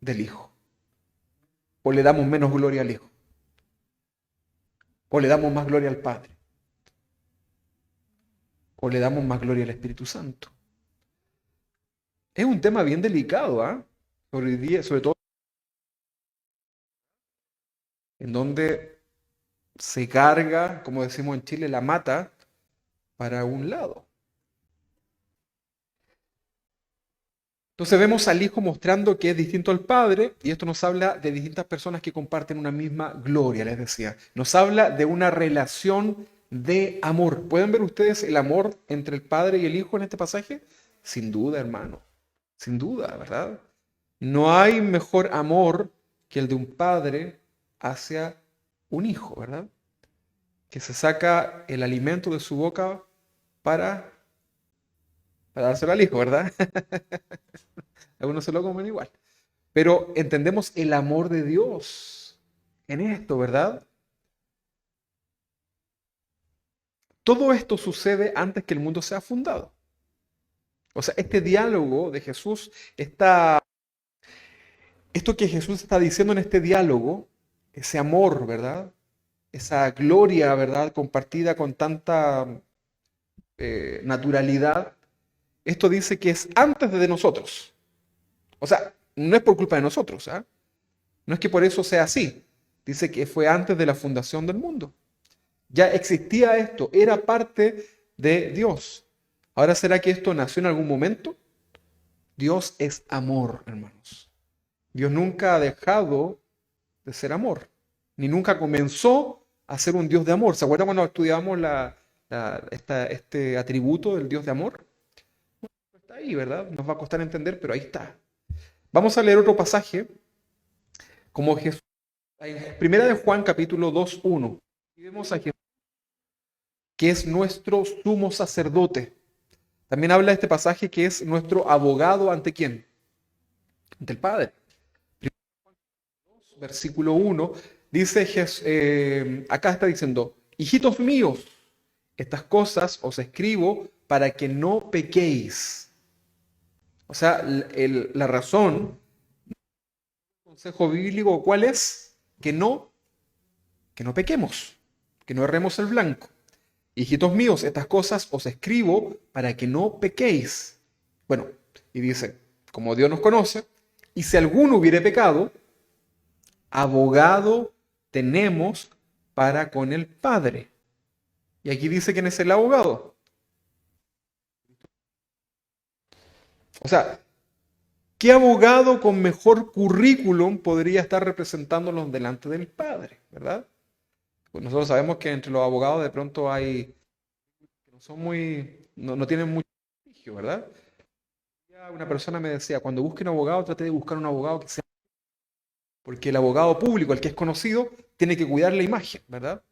del Hijo. O le damos menos gloria al Hijo. ¿O le damos más gloria al Padre? ¿O le damos más gloria al Espíritu Santo? Es un tema bien delicado, ¿ah? Sobre todo en donde se carga, como decimos en Chile, la mata para un lado. Entonces vemos al Hijo mostrando que es distinto al Padre, y esto nos habla de distintas personas que comparten una misma gloria, les decía. Nos habla de una relación de amor. ¿Pueden ver ustedes el amor entre el Padre y el Hijo en este pasaje? Sin duda, hermano. Sin duda, ¿verdad? No hay mejor amor que el de un padre hacia un hijo, ¿verdad? Que se saca el alimento de su boca para, para dárselo al hijo, ¿verdad? Algunos se lo comen igual. Pero entendemos el amor de Dios en esto, ¿verdad? Todo esto sucede antes que el mundo sea fundado. O sea, este diálogo de Jesús, esto que Jesús está diciendo en este diálogo, ese amor, ¿verdad? Esa gloria, ¿verdad? Compartida con tanta naturalidad, esto dice que es antes de nosotros. O sea, no es por culpa de nosotros, ¿ah? No es que por eso sea así. Dice que fue antes de la fundación del mundo. Ya existía esto, era parte de Dios. Ahora, ¿será que esto nació en algún momento? Dios es amor, hermanos. Dios nunca ha dejado de ser amor, ni nunca comenzó a ser un Dios de amor. ¿Se acuerdan cuando estudiamos este atributo del Dios de amor? Está ahí, ¿verdad? Nos va a costar entender, pero ahí está. Vamos a leer otro pasaje, como Jesús, en Primera de Juan, capítulo 2:1. Y vemos a Jesús, que es nuestro sumo sacerdote. También habla de este pasaje que es nuestro abogado ante quién? Ante el Padre. Versículo 1, dice, acá está diciendo, hijitos míos, estas cosas os escribo para que no pequéis. O sea, la razón, el consejo bíblico, ¿cuál es? Que no pequemos, que no erremos el blanco. Hijitos míos, estas cosas os escribo para que no pequéis. Bueno, y dice, como Dios nos conoce, y si alguno hubiere pecado, abogado tenemos para con el Padre. Y aquí dice quién es el abogado. O sea, ¿qué abogado con mejor currículum podría estar representándonos delante del Padre? ¿Verdad? Pues nosotros sabemos que entre los abogados de pronto hay que no son no tienen mucho prestigio, ¿verdad? Una persona me decía, cuando busque un abogado, trate de buscar un abogado que sea, porque el abogado público, el que es conocido, tiene que cuidar la imagen, ¿verdad?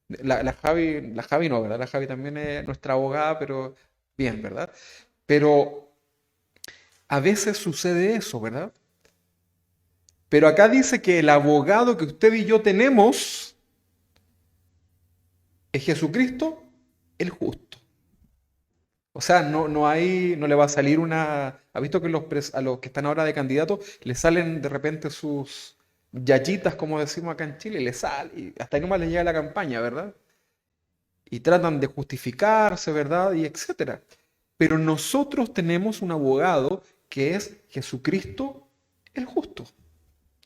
La Javi no, ¿verdad? La Javi también es nuestra abogada, pero bien, ¿verdad? Pero a veces sucede eso, ¿verdad? Pero acá dice que el abogado que usted y yo tenemos es Jesucristo el justo. O sea, no le va a salir una. ¿Ha visto que a los que están ahora de candidatos les salen de repente sus yayitas, como decimos acá en Chile, les sale, y hasta ahí nomás les llega la campaña, ¿verdad? Y tratan de justificarse, ¿verdad? Y etcétera. Pero nosotros tenemos un abogado que es Jesucristo el justo.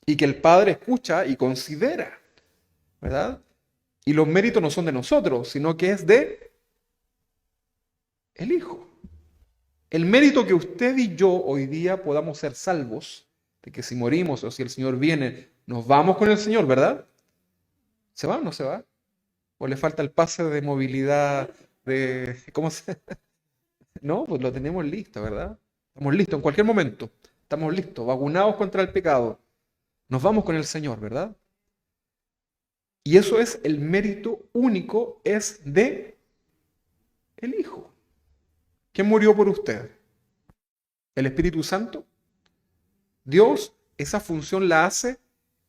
Y que el Padre escucha y considera, ¿verdad? Y los méritos no son de nosotros, sino que es de el Hijo. El mérito que usted y yo hoy día podamos ser salvos, de que si morimos o si el Señor viene, nos vamos con el Señor, ¿verdad? ¿Se va o no se va? ¿O le falta el pase de movilidad de... ¿Cómo se...? No, pues lo tenemos listo, ¿verdad? Estamos listos en cualquier momento. Estamos listos, vacunados contra el pecado. Nos vamos con el Señor, ¿verdad? Y eso es el mérito único, es de el Hijo. ¿Quién murió por usted? ¿El Espíritu Santo? Dios, esa función la hace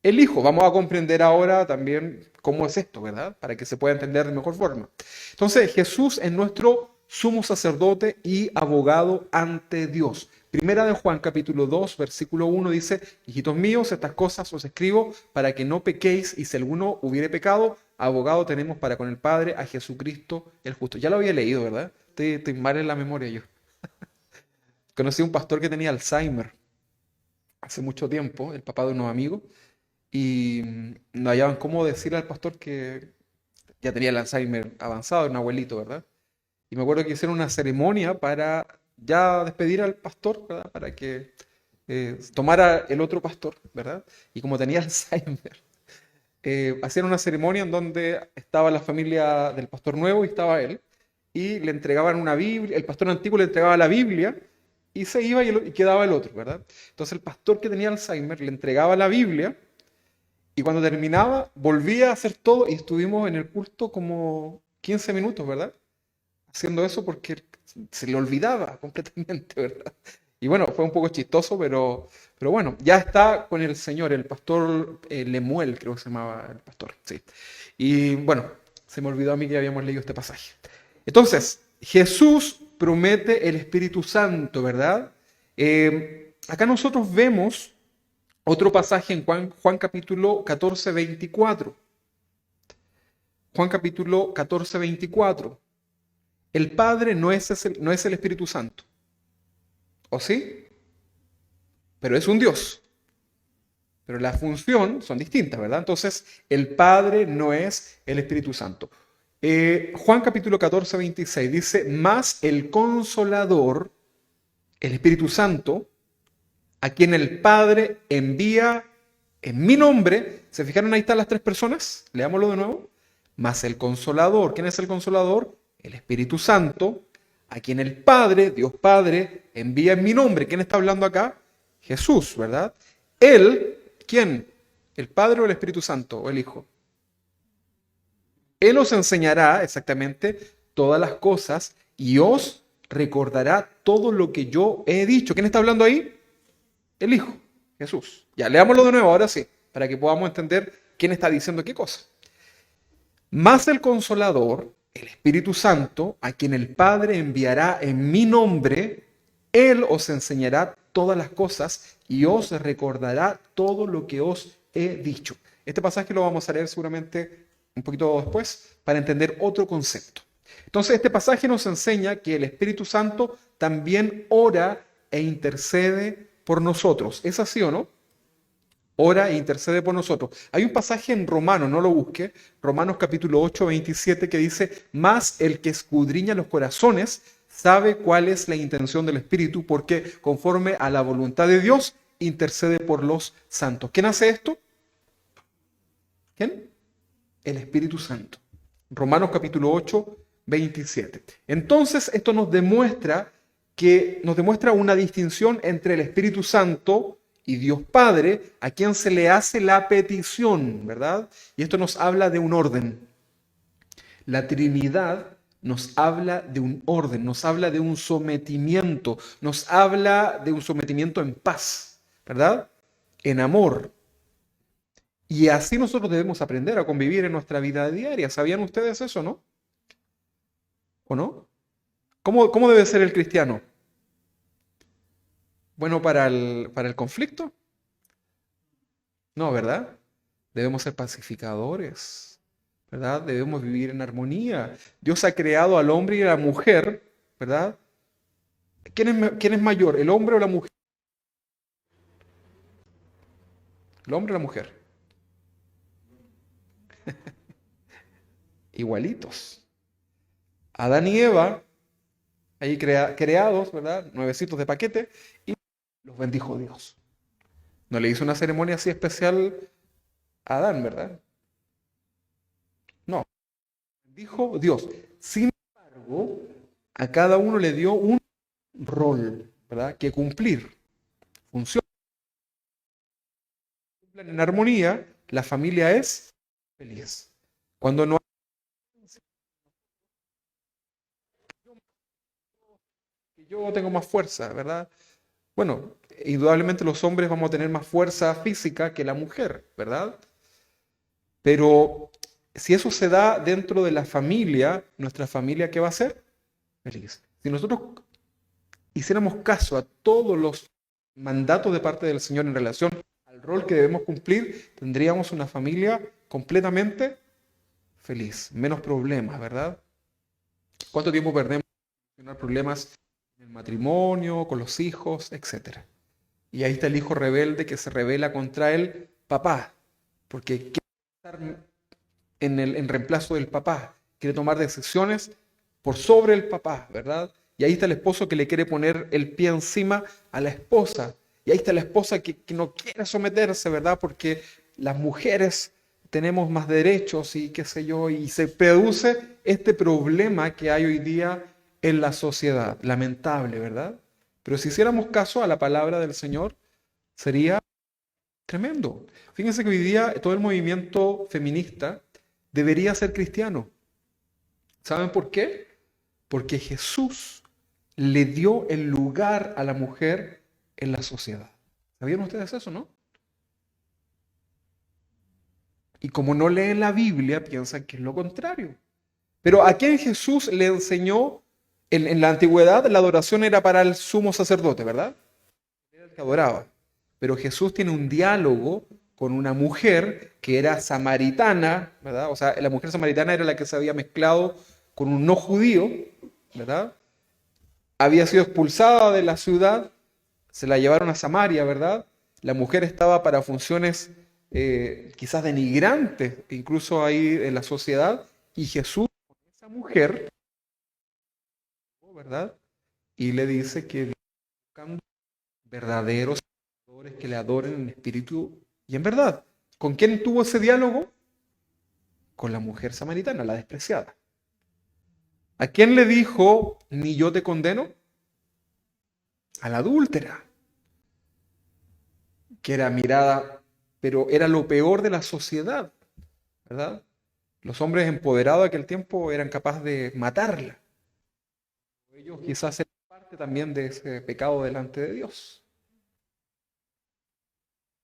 el Hijo. Vamos a comprender ahora también cómo es esto, ¿verdad? Para que se pueda entender de mejor forma. Entonces, Jesús es nuestro sumo sacerdote y abogado ante Dios. Primera de Juan, capítulo 2, versículo 1 dice, hijitos míos, estas cosas os escribo para que no pequéis, y si alguno hubiere pecado, abogado tenemos para con el Padre, a Jesucristo el justo. Ya lo había leído, ¿verdad? Estoy mal en la memoria yo. Conocí a un pastor que tenía Alzheimer hace mucho tiempo, el papá de unos amigos, y no hallaban cómo decirle al pastor que ya tenía el Alzheimer avanzado, era un abuelito, ¿verdad? Y me acuerdo que hicieron una ceremonia para ya despedir al pastor, ¿verdad? Para que tomara el otro pastor, ¿verdad? Y como tenía Alzheimer, hacían una ceremonia en donde estaba la familia del pastor nuevo y estaba él, y le entregaban una Biblia, el pastor antiguo le entregaba la Biblia, y se iba y quedaba el otro, ¿verdad? Entonces el pastor que tenía Alzheimer le entregaba la Biblia, y cuando terminaba volvía a hacer todo, y estuvimos en el culto como 15 minutos, ¿verdad? Haciendo eso porque se le olvidaba completamente, ¿verdad? Y bueno, fue un poco chistoso, pero bueno, ya está con el Señor, el pastor Lemuel, creo que se llamaba el pastor, sí. Y bueno, se me olvidó a mí que habíamos leído este pasaje. Entonces, Jesús promete el Espíritu Santo, ¿verdad? Acá nosotros vemos otro pasaje en Juan capítulo 14, 24. Juan capítulo 14, 24. El Padre no es el Espíritu Santo. ¿O sí? Pero es un Dios. Pero la función son distintas, ¿verdad? Entonces, el Padre no es el Espíritu Santo. Juan capítulo 14, 26 dice, más el Consolador, el Espíritu Santo, a quien el Padre envía en mi nombre. ¿Se fijaron? Ahí están las tres personas. Leámoslo de nuevo. Más el Consolador. ¿Quién es el Consolador? El Espíritu Santo, a quien el Padre, Dios Padre, envía en mi nombre. ¿Quién está hablando acá? Jesús, ¿verdad? Él, ¿quién? ¿El Padre o el Espíritu Santo o el Hijo? Él os enseñará exactamente todas las cosas y os recordará todo lo que yo he dicho. ¿Quién está hablando ahí? El Hijo, Jesús. Ya, leámoslo de nuevo, ahora sí, para que podamos entender quién está diciendo qué cosa. Más el Consolador, el Espíritu Santo, a quien el Padre enviará en mi nombre, Él os enseñará todas las cosas y os recordará todo lo que os he dicho. Este pasaje lo vamos a leer seguramente un poquito después para entender otro concepto. Entonces, este pasaje nos enseña que el Espíritu Santo también ora e intercede por nosotros. ¿Es así o no? Ora e intercede por nosotros. Hay un pasaje en Romanos, no lo busque, Romanos capítulo 8, 27, que dice, mas el que escudriña los corazones sabe cuál es la intención del Espíritu, porque conforme a la voluntad de Dios, intercede por los santos. ¿Quién hace esto? ¿Quién? El Espíritu Santo. Romanos capítulo 8, 27. Entonces, esto nos demuestra una distinción entre el Espíritu Santo y Dios Padre, a quien se le hace la petición, ¿verdad? Y esto nos habla de un orden. La Trinidad nos habla de un orden, nos habla de un sometimiento, nos habla de un sometimiento en paz, ¿verdad? En amor. Y así nosotros debemos aprender a convivir en nuestra vida diaria. ¿Sabían ustedes eso, no? ¿O no? ¿Cómo debe ser el cristiano? ¿Bueno para el conflicto? No, ¿verdad? Debemos ser pacificadores, ¿verdad? Debemos vivir en armonía. Dios ha creado al hombre y a la mujer, ¿verdad? ¿Quién es mayor, el hombre o la mujer? El hombre o la mujer. Igualitos. Adán y Eva, ahí creados, ¿verdad? Nuevecitos de paquete, y los bendijo Dios. No le hizo una ceremonia así especial a Adán, ¿verdad? No, bendijo Dios. Sin embargo, a cada uno le dio un rol, ¿verdad? Que cumplir. Funciona. Cumplen en armonía, la familia es feliz. Cuando no hay, yo tengo más fuerza, ¿verdad? Bueno, indudablemente los hombres vamos a tener más fuerza física que la mujer, ¿verdad? Pero si eso se da dentro de la familia, nuestra familia, ¿qué va a hacer? Feliz. Si nosotros hiciéramos caso a todos los mandatos de parte del Señor en relación al rol que debemos cumplir, tendríamos una familia completamente feliz, menos problemas, ¿verdad? ¿Cuánto tiempo perdemos en solucionar problemas en el matrimonio, con los hijos, etcétera? Y ahí está el hijo rebelde que se rebela contra el papá, porque quiere estar en reemplazo del papá, quiere tomar decisiones por sobre el papá, ¿verdad? Y ahí está el esposo que le quiere poner el pie encima a la esposa. Y ahí está la esposa que no quiere someterse, ¿verdad? Porque las mujeres tenemos más derechos y qué sé yo, y se produce este problema que hay hoy día en la sociedad. Lamentable, ¿verdad? Pero si hiciéramos caso a la palabra del Señor, sería tremendo. Fíjense que hoy día todo el movimiento feminista debería ser cristiano. ¿Saben por qué? Porque Jesús le dio el lugar a la mujer en la sociedad. ¿Sabían ustedes eso, no? Y como no leen la Biblia, piensan que es lo contrario. Pero ¿a quién Jesús le enseñó? En la antigüedad la adoración era para el sumo sacerdote, ¿verdad? Era el que adoraba. Pero Jesús tiene un diálogo con una mujer que era samaritana, ¿verdad? O sea, la mujer samaritana era la que se había mezclado con un no judío, ¿verdad? Había sido expulsada de la ciudad, se la llevaron a Samaria, ¿verdad? La mujer estaba para funciones quizás denigrantes, incluso ahí en la sociedad, y Jesús, con esa mujer, ¿verdad? Y le dice que viene buscando verdaderos adoradores que le adoren en espíritu y en verdad. ¿Con quién tuvo ese diálogo? Con la mujer samaritana, la despreciada. ¿A quién le dijo, ni yo te condeno? A la adúltera, que era mirada, pero era lo peor de la sociedad, ¿verdad? Los hombres empoderados de aquel tiempo eran capaces de matarla. Ellos quizás eran parte también de ese pecado delante de Dios.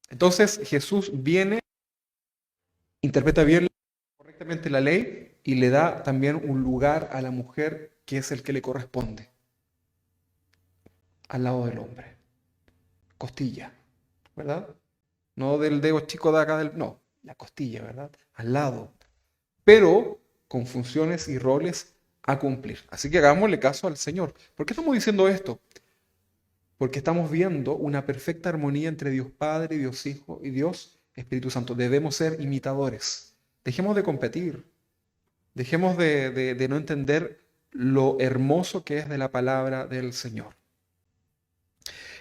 Entonces Jesús viene, interpreta bien correctamente la ley y le da también un lugar a la mujer que es el que le corresponde, al lado del hombre. Costilla, ¿verdad? No del dedo chico de acá del... No, la costilla, ¿verdad? Al lado. Pero con funciones y roles a cumplir. Así que hagámosle caso al Señor. ¿Por qué estamos diciendo esto? Porque estamos viendo una perfecta armonía entre Dios Padre, Dios Hijo y Dios Espíritu Santo. Debemos ser imitadores. Dejemos de competir. Dejemos de no entender lo hermoso que es de la palabra del Señor.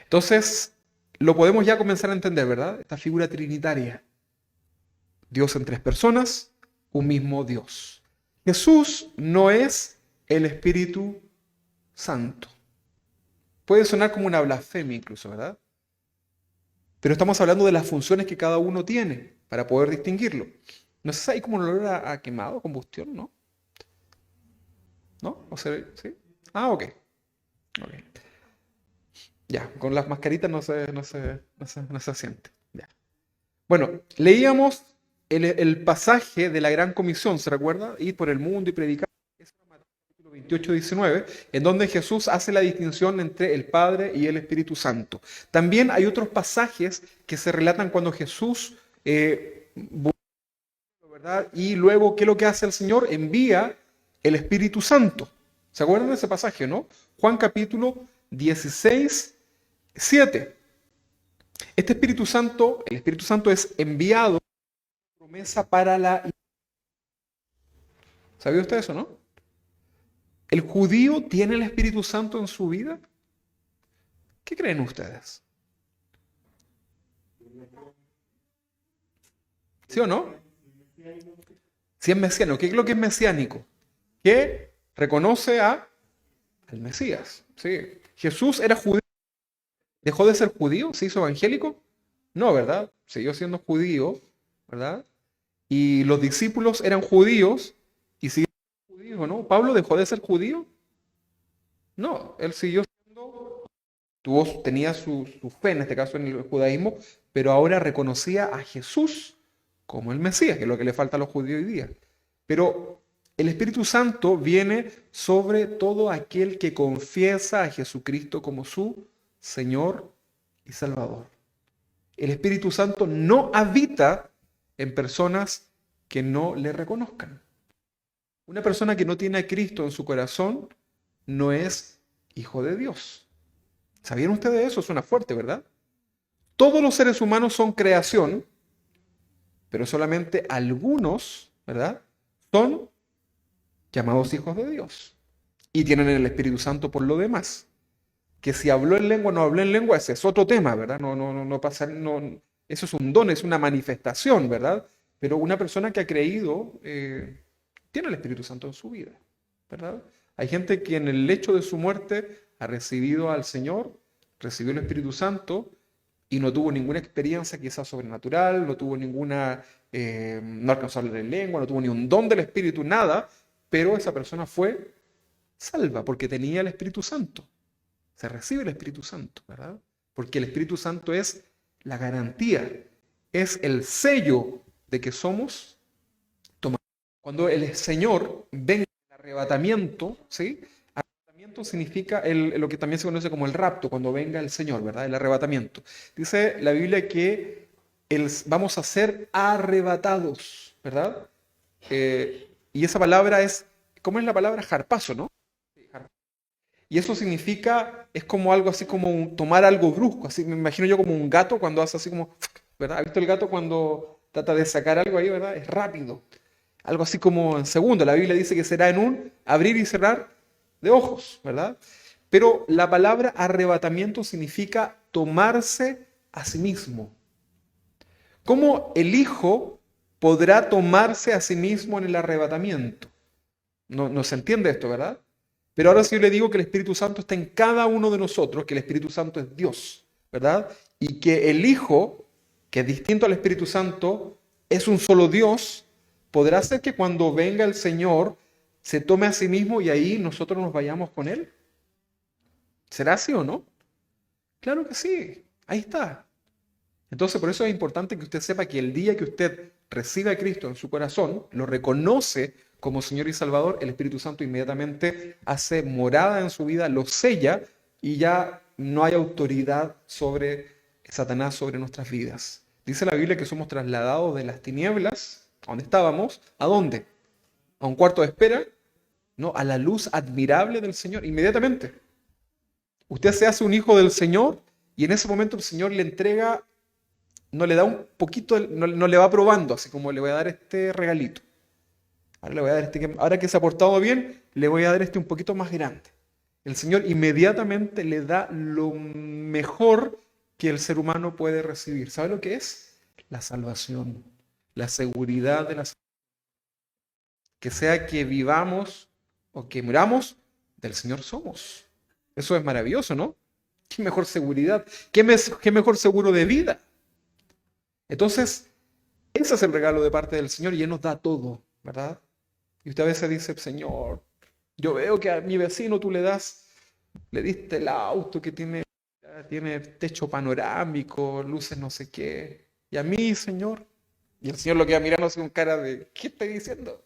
Entonces, lo podemos ya comenzar a entender, ¿verdad? Esta figura trinitaria. Dios en tres personas, un mismo Dios. Jesús no es el Espíritu Santo. Puede sonar como una blasfemia incluso, ¿verdad? Pero estamos hablando de las funciones que cada uno tiene para poder distinguirlo. No sé si hay como un olor a quemado, combustión, ¿no? ¿No? ¿O sea, sí? Ah, ok. Ok. Ya, con las mascaritas no se siente. Ya. Bueno, leíamos el pasaje de la Gran Comisión, ¿se recuerda? Ir por el mundo y predicar. Es Mateo capítulo 28, 19, en donde Jesús hace la distinción entre el Padre y el Espíritu Santo. También hay otros pasajes que se relatan cuando Jesús, ¿verdad? Y luego, ¿qué es lo que hace el Señor? Envía el Espíritu Santo. ¿Se acuerdan de ese pasaje, no? Juan capítulo 16, 7. Este Espíritu Santo, el Espíritu Santo es enviado promesa para la... ¿Sabía usted eso, no? ¿El judío tiene el Espíritu Santo en su vida? ¿Qué creen ustedes? ¿Sí o no? Si es mesiánico, ¿qué es lo que es mesiánico? Que reconoce al Mesías. ¿Sí? Jesús era judío. ¿Dejó de ser judío? ¿Se hizo evangélico? No, ¿verdad? Siguió siendo judío, ¿verdad? Y los discípulos eran judíos y siguieron siendo judíos, ¿no? ¿Pablo dejó de ser judío? No, él siguió siendo, tenía su fe, en este caso en el judaísmo, pero ahora reconocía a Jesús como el Mesías, que es lo que le falta a los judíos hoy día. Pero el Espíritu Santo viene sobre todo aquel que confiesa a Jesucristo como su Señor y Salvador. El Espíritu Santo no habita en personas que no le reconozcan. Una persona que no tiene a Cristo en su corazón no es hijo de Dios. ¿Sabían ustedes eso? Suena fuerte, ¿verdad? Todos los seres humanos son creación, pero solamente algunos, ¿verdad? Son llamados hijos de Dios. Y tienen el Espíritu Santo por lo demás. Que si habló en lengua o no habló en lengua, ese es otro tema, ¿verdad? No pasa, eso es un don, es una manifestación, ¿verdad? Pero una persona que ha creído tiene el Espíritu Santo en su vida, ¿verdad? Hay gente que en el lecho de su muerte ha recibido al Señor, recibió el Espíritu Santo y no tuvo ninguna experiencia quizás sobrenatural, no tuvo ninguna, no alcanzó a hablar en lengua, no tuvo ni un don del Espíritu, nada, pero esa persona fue salva porque tenía el Espíritu Santo. Se recibe el Espíritu Santo, ¿verdad? Porque el Espíritu Santo es la garantía, es el sello de que somos tomados. Cuando el Señor venga el arrebatamiento, ¿sí? Arrebatamiento significa lo que también se conoce como el rapto, cuando venga el Señor, ¿verdad? El arrebatamiento. Dice la Biblia que vamos a ser arrebatados, ¿verdad? Y esa palabra es, ¿cómo es la palabra? Harpazo, ¿no? Y eso significa, es como algo así como tomar algo brusco, así me imagino yo como un gato cuando hace así como, ¿verdad? ¿Has visto el gato cuando trata de sacar algo ahí, ¿verdad? Es rápido. Algo así como en segundo. La Biblia dice que será en un abrir y cerrar de ojos, ¿verdad? Pero la palabra arrebatamiento significa tomarse a sí mismo. ¿Cómo el Hijo podrá tomarse a sí mismo en el arrebatamiento? No se entiende esto, ¿verdad? Pero ahora sí yo le digo que el Espíritu Santo está en cada uno de nosotros, que el Espíritu Santo es Dios, ¿verdad? Y que el Hijo, que es distinto al Espíritu Santo, es un solo Dios, podrá ser que cuando venga el Señor se tome a sí mismo y ahí nosotros nos vayamos con Él. ¿Será así o no? Claro que sí, ahí está. Entonces por eso es importante que usted sepa que el día que usted recibe a Cristo en su corazón, lo reconoce como Señor y Salvador, el Espíritu Santo inmediatamente hace morada en su vida, lo sella y ya no hay autoridad sobre Satanás, sobre nuestras vidas. Dice la Biblia que somos trasladados de las tinieblas, donde estábamos, ¿a dónde? ¿A un cuarto de espera? No, a la luz admirable del Señor, inmediatamente. Usted se hace un hijo del Señor y en ese momento el Señor le entrega, no le da un poquito, no le va probando, así como le voy a dar este regalito. Ahora le voy a dar ahora que se ha portado bien, le voy a dar este un poquito más grande. El Señor inmediatamente le da lo mejor que el ser humano puede recibir. ¿Sabe lo que es? La salvación, la seguridad de la salvación. Que sea que vivamos o que muramos, del Señor somos. Eso es maravilloso, ¿no? Qué mejor seguridad, qué mejor seguro de vida. Entonces, ese es el regalo de parte del Señor y Él nos da todo, ¿verdad? Y usted a veces dice, Señor, yo veo que a mi vecino tú le diste el auto que tiene techo panorámico, luces no sé qué. Y a mí, Señor. Y el Señor lo queda mirando con cara de, ¿qué estoy diciendo?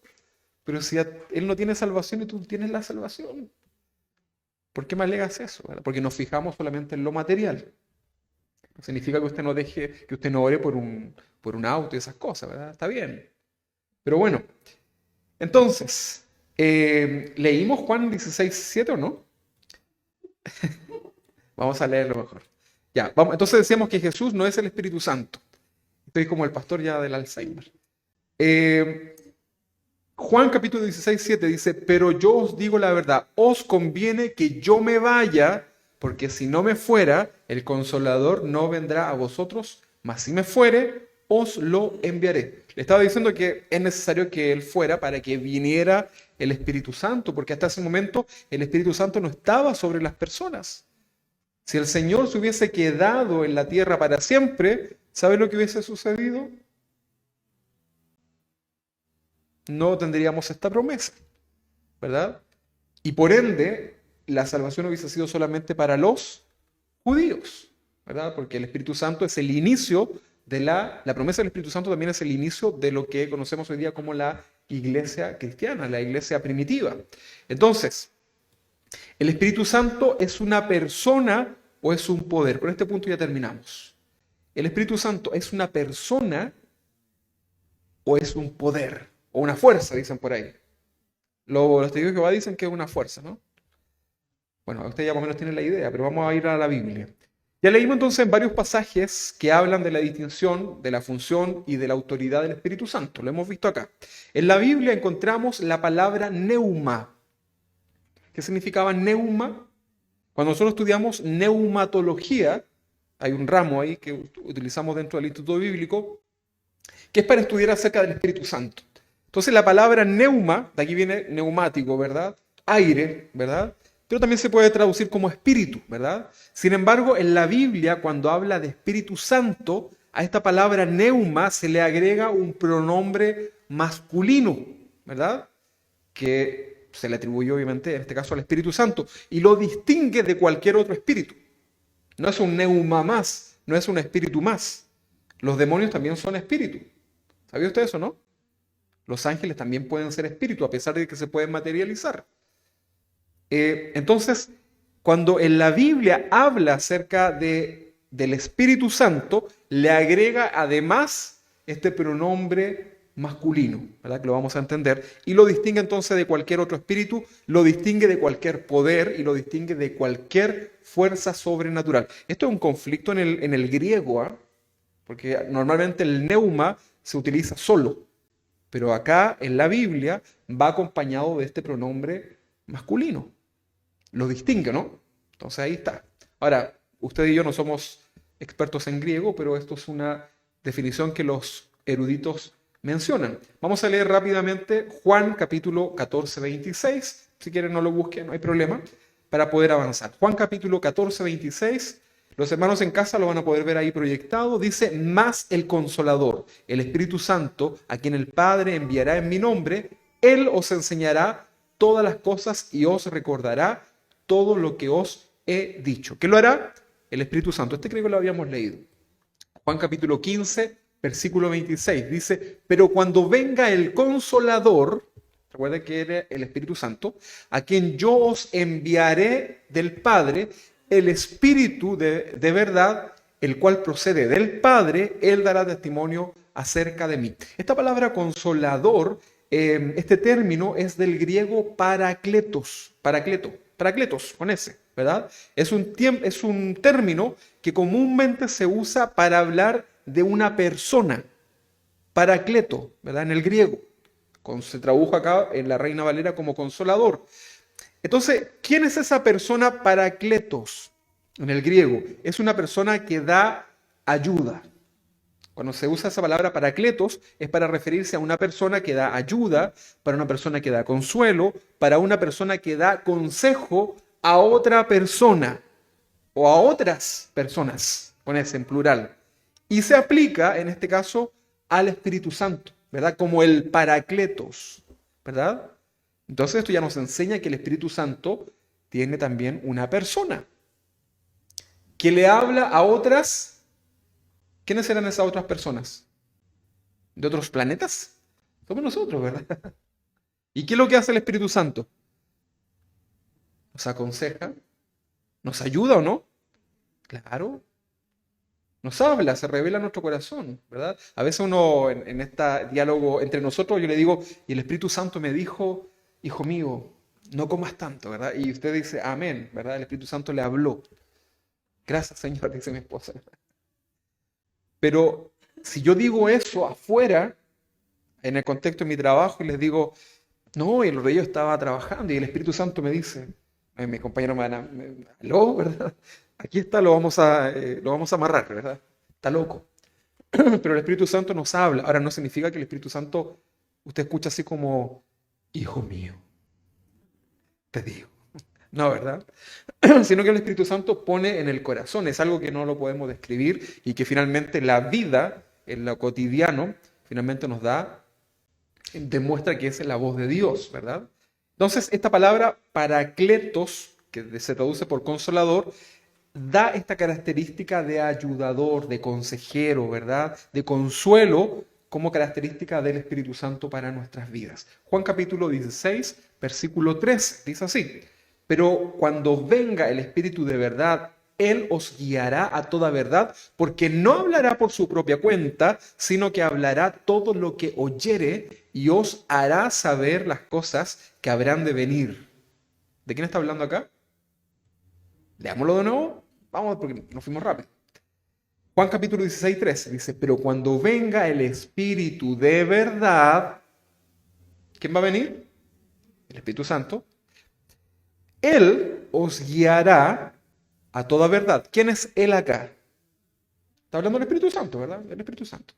Pero si Él no tiene salvación y tú tienes la salvación, ¿por qué me alegas eso? ¿Verdad? Porque nos fijamos solamente en lo material. No significa que usted no deje, que usted no ore por un auto y esas cosas, ¿verdad? Está bien. Pero bueno, entonces, ¿leímos Juan 16:7 o no? Vamos a leerlo mejor. Ya, vamos, entonces decíamos que Jesús no es el Espíritu Santo. Estoy como el pastor ya del Alzheimer. Eh, Juan capítulo 16:7 dice, pero yo os digo la verdad, os conviene que yo me vaya, porque si no me fuera, el Consolador no vendrá a vosotros, mas si me fuere, os lo enviaré. Le estaba diciendo que es necesario que Él fuera para que viniera el Espíritu Santo, porque hasta ese momento el Espíritu Santo no estaba sobre las personas. Si el Señor se hubiese quedado en la tierra para siempre, ¿sabe lo que hubiese sucedido? No tendríamos esta promesa, ¿verdad? Y por ende, la salvación hubiese sido solamente para los judíos, ¿verdad? Porque el Espíritu Santo es el inicio de la promesa del Espíritu Santo también es el inicio de lo que conocemos hoy día como la iglesia cristiana, la iglesia primitiva. Entonces, ¿el Espíritu Santo es una persona o es un poder? Con este punto ya terminamos. ¿El Espíritu Santo es una persona o es un poder? O una fuerza, dicen por ahí. Los testigos de Jehová dicen que es una fuerza, ¿no? Bueno, usted ya más o menos tiene la idea, pero vamos a ir a la Biblia. Ya leímos entonces en varios pasajes que hablan de la distinción, de la función y de la autoridad del Espíritu Santo. Lo hemos visto acá. En la Biblia encontramos la palabra neuma. ¿Qué significaba neuma? Cuando nosotros estudiamos neumatología, hay un ramo ahí que utilizamos dentro del Instituto Bíblico, que es para estudiar acerca del Espíritu Santo. Entonces la palabra neuma, de aquí viene neumático, ¿verdad? Aire, ¿verdad? Pero también se puede traducir como espíritu, ¿verdad? Sin embargo, en la Biblia, cuando habla de Espíritu Santo, a esta palabra neuma se le agrega un pronombre masculino, ¿verdad? Que se le atribuye obviamente en este caso al Espíritu Santo y lo distingue de cualquier otro espíritu. No es un neuma más, no es un espíritu más. Los demonios también son espíritu. ¿Sabía usted eso, no? Los ángeles también pueden ser espíritu a pesar de que se pueden materializar. Entonces, cuando en la Biblia habla acerca del Espíritu Santo, le agrega además este pronombre masculino, ¿verdad? Que lo vamos a entender, y lo distingue entonces de cualquier otro espíritu, lo distingue de cualquier poder y lo distingue de cualquier fuerza sobrenatural. Esto es un conflicto en el griego, ¿eh? Porque normalmente el neuma se utiliza solo, pero acá en la Biblia va acompañado de este pronombre masculino. Lo distingue, ¿no? Entonces ahí está. Ahora, usted y yo no somos expertos en griego, pero esto es una definición que los eruditos mencionan. Vamos a leer rápidamente Juan capítulo 14, 26. Si quieren no lo busquen, no hay problema, para poder avanzar. Juan capítulo 14, 26. Los hermanos en casa lo van a poder ver ahí proyectado. Dice, más el Consolador, el Espíritu Santo, a quien el Padre enviará en mi nombre, Él os enseñará todas las cosas y os recordará todo lo que os he dicho. ¿Qué lo hará? El Espíritu Santo. Este creo que lo habíamos leído. Juan capítulo 15, versículo 26. Dice, pero cuando venga el Consolador, recuerda que era el Espíritu Santo, a quien yo os enviaré del Padre, el Espíritu de verdad, el cual procede del Padre, Él dará testimonio acerca de mí. Esta palabra consolador, este término es del griego parakletos, parakletos, con ese, ¿verdad? Es un término que comúnmente se usa para hablar de una persona, parakleto, ¿verdad? En el griego. Se tradujo acá en la Reina Valera como consolador. Entonces, ¿quién es esa persona parakletos en el griego? Es una persona que da ayuda. Cuando se usa esa palabra parakletos es para referirse a una persona que da ayuda, para una persona que da consuelo, para una persona que da consejo a otra persona o a otras personas, ponerse en plural. Y se aplica, en este caso, al Espíritu Santo, ¿verdad? Como el parakletos, ¿verdad? Entonces esto ya nos enseña que el Espíritu Santo tiene también una persona que le habla a otras. ¿Quiénes eran esas otras personas? ¿De otros planetas? Somos nosotros, ¿verdad? ¿Y qué es lo que hace el Espíritu Santo? Nos aconseja, nos ayuda o no. Claro, nos habla, se revela en nuestro corazón, ¿verdad? A veces uno en este diálogo entre nosotros, yo le digo, y el Espíritu Santo me dijo, hijo mío, no comas tanto, ¿verdad? Y usted dice, amén, ¿verdad? El Espíritu Santo le habló. Gracias, Señor, dice mi esposa. Pero si yo digo eso afuera, en el contexto de mi trabajo, y les digo, no, y el rey estaba trabajando, y el Espíritu Santo me dice, mi compañero me van aló, ¿verdad? Aquí está, lo vamos a amarrar, ¿verdad? Está loco. Pero el Espíritu Santo nos habla. Ahora no significa que el Espíritu Santo, usted escucha así como, hijo mío, te digo. No, ¿verdad? Sino que el Espíritu Santo pone en el corazón, es algo que no lo podemos describir y que finalmente la vida, en lo cotidiano, finalmente nos demuestra que es la voz de Dios, ¿verdad? Entonces, esta palabra parakletos, que se traduce por consolador, da esta característica de ayudador, de consejero, ¿verdad? De consuelo como característica del Espíritu Santo para nuestras vidas. Juan capítulo 16, versículo 3, dice así. Pero cuando venga el Espíritu de verdad, Él os guiará a toda verdad, porque no hablará por su propia cuenta, sino que hablará todo lo que oyere y os hará saber las cosas que habrán de venir. ¿De quién está hablando acá? Leámoslo de nuevo. Vamos, porque nos fuimos rápido. Juan capítulo 16, 13 dice, pero cuando venga el Espíritu de verdad, ¿quién va a venir? El Espíritu Santo. Él os guiará a toda verdad. ¿Quién es Él acá? Está hablando del Espíritu Santo, ¿verdad? El Espíritu Santo.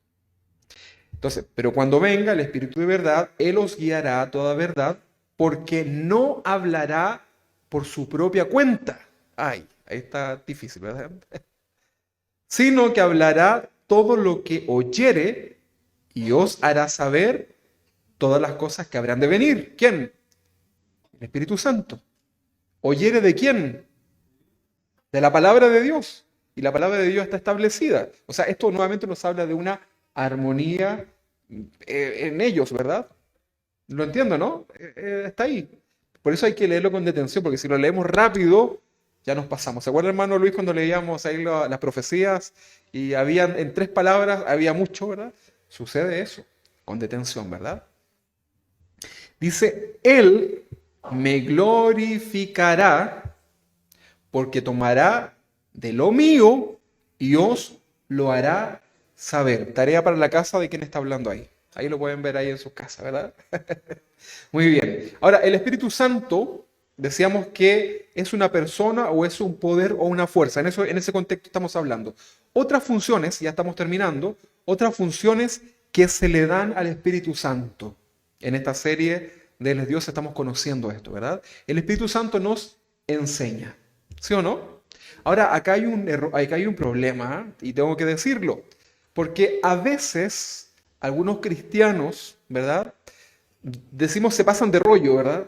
Entonces, pero cuando venga el Espíritu de verdad, Él os guiará a toda verdad, porque no hablará por su propia cuenta. Ay, ahí está difícil, ¿verdad? Sino que hablará todo lo que oyere y os hará saber todas las cosas que habrán de venir. ¿Quién? El Espíritu Santo. ¿Oyere de quién? De la palabra de Dios. Y la palabra de Dios está establecida. O sea, esto nuevamente nos habla de una armonía en ellos, ¿verdad? Lo entiendo, ¿no? Está ahí. Por eso hay que leerlo con detención, porque si lo leemos rápido, ya nos pasamos. ¿Se acuerda, hermano Luis, cuando leíamos ahí las profecías y había en 3 palabras, había mucho, ¿verdad? Sucede eso, con detención, ¿verdad? Dice, Él me glorificará porque tomará de lo mío y os lo hará saber. Tarea para la casa de quien está hablando ahí. Ahí lo pueden ver ahí en sus casas, ¿verdad? Muy bien. Ahora, el Espíritu Santo, decíamos que es una persona o es un poder o una fuerza. En ese contexto estamos hablando. Otras funciones, ya estamos terminando, otras funciones que se le dan al Espíritu Santo. En esta serie de los Dios estamos conociendo esto, ¿verdad? El Espíritu Santo nos enseña. ¿Sí o no? Ahora, acá hay un error, acá hay un problema, y tengo que decirlo, porque a veces algunos cristianos, ¿verdad? Decimos se pasan de rollo, ¿verdad?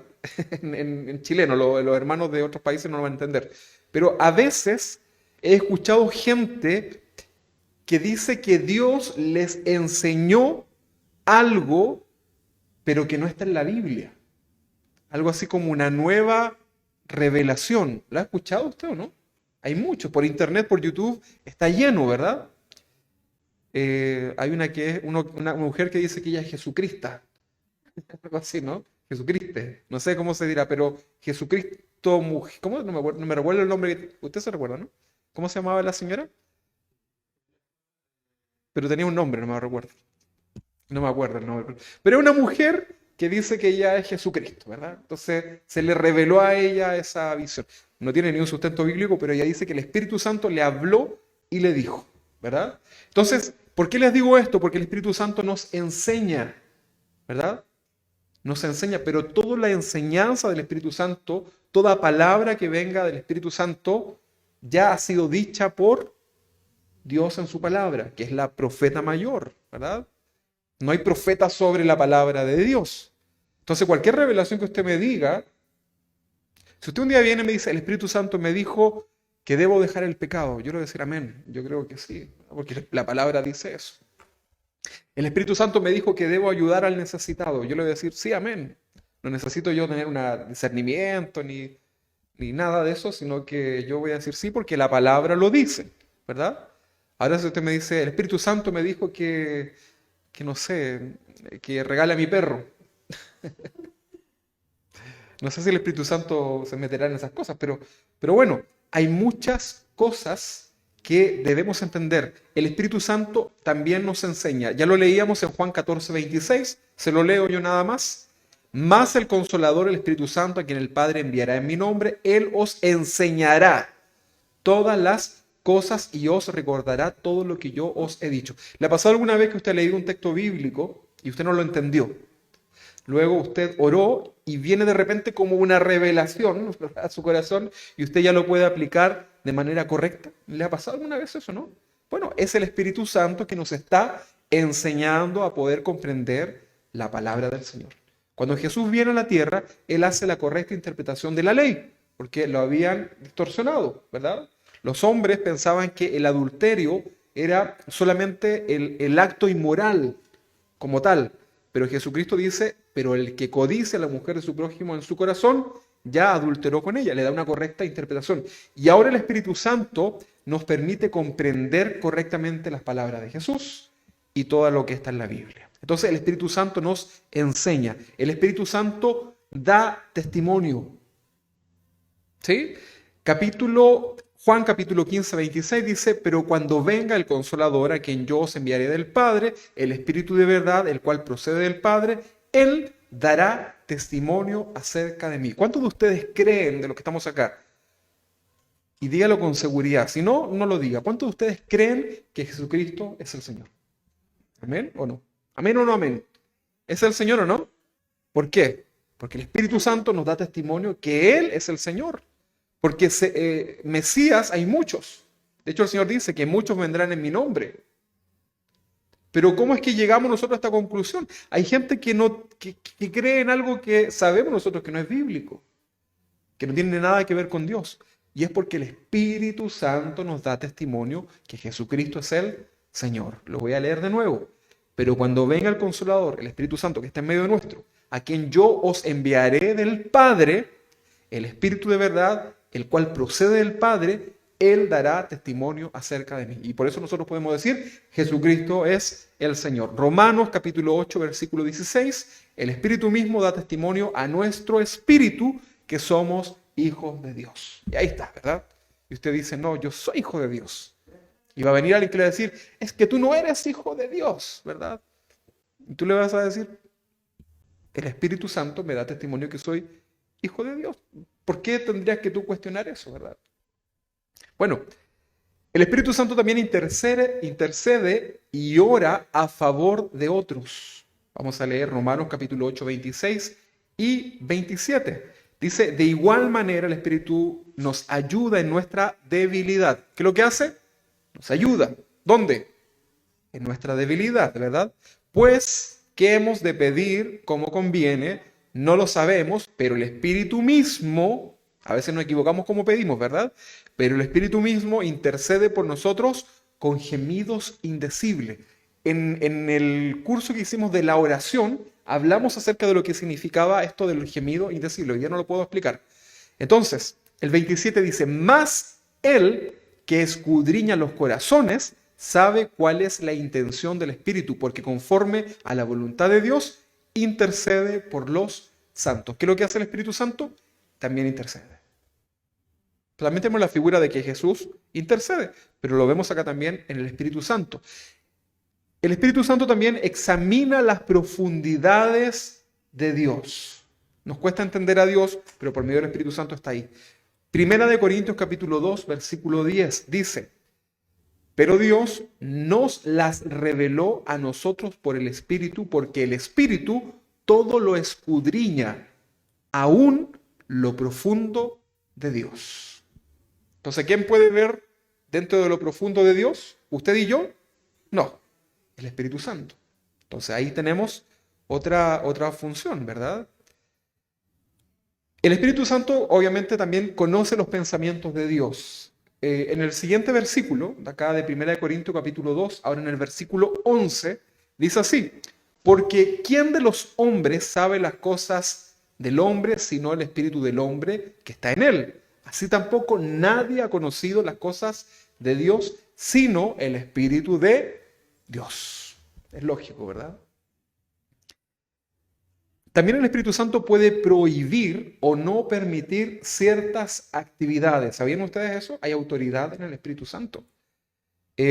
En chileno, los hermanos de otros países no lo van a entender. Pero a veces he escuchado gente que dice que Dios les enseñó algo, pero que no está en la Biblia. Algo así como una nueva revelación. ¿La ha escuchado usted o no? Hay muchos. Por internet, por YouTube, está lleno, ¿verdad? Hay una mujer que dice que ella es Jesucrista. Algo así, ¿no? Jesucristo. No sé cómo se dirá, pero Jesucristo, mujer. ¿Cómo? No me recuerdo el nombre. Usted se recuerda, ¿no? ¿Cómo se llamaba la señora? Pero tenía un nombre, no me recuerdo. No me acuerdo el nombre. Pero es una mujer que dice que ella es Jesucristo, ¿verdad? Entonces se le reveló a ella esa visión. No tiene ni un sustento bíblico, pero ella dice que el Espíritu Santo le habló y le dijo, ¿verdad? Entonces, ¿por qué les digo esto? Porque el Espíritu Santo nos enseña, ¿verdad? Nos enseña, pero toda la enseñanza del Espíritu Santo, toda palabra que venga del Espíritu Santo, ya ha sido dicha por Dios en su palabra, que es la profeta mayor, ¿verdad? No hay profeta sobre la palabra de Dios. Entonces, cualquier revelación que usted me diga, si usted un día viene y me dice, el Espíritu Santo me dijo que debo dejar el pecado, yo le voy a decir amén. Yo creo que sí, porque la palabra dice eso. El Espíritu Santo me dijo que debo ayudar al necesitado, yo le voy a decir sí, amén. No necesito yo tener un discernimiento ni nada de eso, sino que yo voy a decir sí porque la palabra lo dice, ¿verdad? Ahora si usted me dice, el Espíritu Santo me dijo que no sé, que regale a mi perro. No sé si el Espíritu Santo se meterá en esas cosas, pero bueno, hay muchas cosas que debemos entender. El Espíritu Santo también nos enseña. Ya lo leíamos en Juan 14, 26, se lo leo yo nada más. Más el Consolador, el Espíritu Santo, a quien el Padre enviará en mi nombre, Él os enseñará todas las cosas y os recordará todo lo que yo os he dicho. ¿Le ha pasado alguna vez que usted ha leído un texto bíblico y usted no lo entendió? Luego usted oró y viene de repente como una revelación a su corazón y usted ya lo puede aplicar de manera correcta. ¿Le ha pasado alguna vez eso, no? Bueno, es el Espíritu Santo que nos está enseñando a poder comprender la palabra del Señor. Cuando Jesús viene a la tierra, Él hace la correcta interpretación de la ley, porque lo habían distorsionado, ¿verdad? Los hombres pensaban que el adulterio era solamente el acto inmoral como tal, pero Jesucristo dice, pero el que codicia a la mujer de su prójimo en su corazón, ya adulteró con ella, le da una correcta interpretación. Y ahora el Espíritu Santo nos permite comprender correctamente las palabras de Jesús y todo lo que está en la Biblia. Entonces el Espíritu Santo nos enseña, el Espíritu Santo da testimonio. ¿Sí? Juan capítulo 15, 26 dice, pero cuando venga el Consolador, a quien yo os enviaré del Padre, el Espíritu de verdad, el cual procede del Padre, Él dará testimonio acerca de mí. ¿Cuántos de ustedes creen de lo que estamos acá? Y dígalo con seguridad. Si no, no lo diga. ¿Cuántos de ustedes creen que Jesucristo es el Señor? ¿Amén o no? ¿Amén o no amén? ¿Es el Señor o no? ¿Por qué? Porque el Espíritu Santo nos da testimonio que Él es el Señor. Porque Mesías hay muchos. De hecho, el Señor dice que muchos vendrán en mi nombre. Pero ¿cómo es que llegamos nosotros a esta conclusión? Hay gente que cree en algo que sabemos nosotros que no es bíblico, que no tiene nada que ver con Dios. Y es porque el Espíritu Santo nos da testimonio que Jesucristo es el Señor. Lo voy a leer de nuevo. Pero cuando venga el Consolador, el Espíritu Santo que está en medio nuestro, a quien yo os enviaré del Padre, el Espíritu de verdad, el cual procede del Padre, Él dará testimonio acerca de mí. Y por eso nosotros podemos decir, Jesucristo es el Señor. Romanos capítulo 8, versículo 16, el Espíritu mismo da testimonio a nuestro espíritu que somos hijos de Dios. Y ahí está, ¿verdad? Y usted dice, no, yo soy hijo de Dios. Y va a venir alguien que le va a decir, es que tú no eres hijo de Dios, ¿verdad? Y tú le vas a decir, el Espíritu Santo me da testimonio que soy hijo de Dios. ¿Por qué tendrías que tú cuestionar eso, verdad? Bueno, el Espíritu Santo también intercede y ora a favor de otros. Vamos a leer Romanos capítulo 8, 26 y 27. Dice, de igual manera el Espíritu nos ayuda en nuestra debilidad. ¿Qué es lo que hace? Nos ayuda. ¿Dónde? En nuestra debilidad, ¿verdad? Pues, ¿qué hemos de pedir como conviene? No lo sabemos, pero el Espíritu mismo, a veces nos equivocamos como pedimos, ¿verdad? Pero el Espíritu mismo intercede por nosotros con gemidos indecibles. En el curso que hicimos de la oración, hablamos acerca de lo que significaba esto del gemido indecible. Hoy ya no lo puedo explicar. Entonces, el 27 dice, mas Él que escudriña los corazones, sabe cuál es la intención del Espíritu, porque conforme a la voluntad de Dios, intercede por los santos. ¿Qué es lo que hace el Espíritu Santo? También intercede. También tenemos la figura de que Jesús intercede, pero lo vemos acá también en el Espíritu Santo. El Espíritu Santo también examina las profundidades de Dios. Nos cuesta entender a Dios, pero por medio del Espíritu Santo está ahí. Primera de Corintios capítulo 2, versículo 10, dice, pero Dios nos las reveló a nosotros por el Espíritu, porque el Espíritu todo lo escudriña, aún lo profundo de Dios. Entonces, ¿quién puede ver dentro de lo profundo de Dios? ¿Usted y yo? No, el Espíritu Santo. Entonces ahí tenemos otra función, ¿verdad? El Espíritu Santo obviamente también conoce los pensamientos de Dios. En el siguiente versículo, de acá de 1 Corintios capítulo 2, ahora en el versículo 11, dice así, porque ¿quién de los hombres sabe las cosas del hombre sino el Espíritu del hombre que está en él? Así tampoco nadie ha conocido las cosas de Dios sino el Espíritu de Dios. Es lógico, ¿verdad? También el Espíritu Santo puede prohibir o no permitir ciertas actividades. ¿Sabían ustedes eso? Hay autoridad en el Espíritu Santo.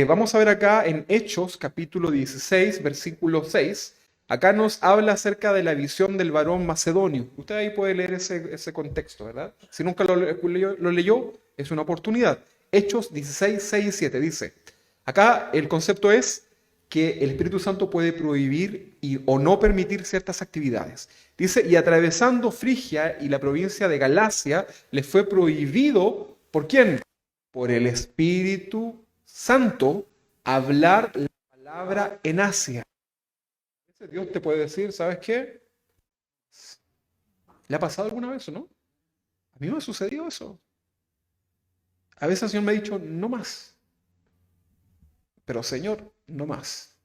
Vamos a ver acá en Hechos, capítulo 16, versículo 6. Acá nos habla acerca de la visión del varón macedonio. Usted ahí puede leer ese contexto, ¿verdad? Si nunca lo leyó, es una oportunidad. Hechos 16, 6 y 7 dice, acá el concepto es que el Espíritu Santo puede prohibir o no permitir ciertas actividades. Dice, y atravesando Frigia y la provincia de Galacia, les fue prohibido, ¿por quién? Por el Espíritu Santo, hablar la palabra en Asia. Dios te puede decir, ¿sabes qué? ¿Le ha pasado alguna vez o no? A mí me ha sucedido eso. A veces el Señor me ha dicho, no más. Pero Señor, no más.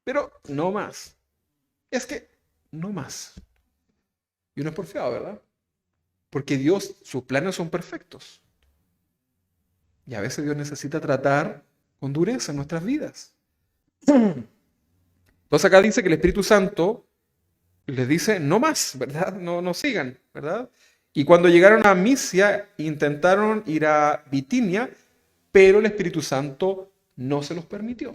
Pero no más. Es que no más. Y uno es porfiado, ¿verdad? Porque Dios, sus planes son perfectos. Y a veces Dios necesita tratar con dureza en nuestras vidas. Entonces acá dice que el Espíritu Santo les dice, no más, ¿verdad? No, no sigan, ¿verdad? Y cuando llegaron a Misia, intentaron ir a Bitinia, pero el Espíritu Santo no se los permitió.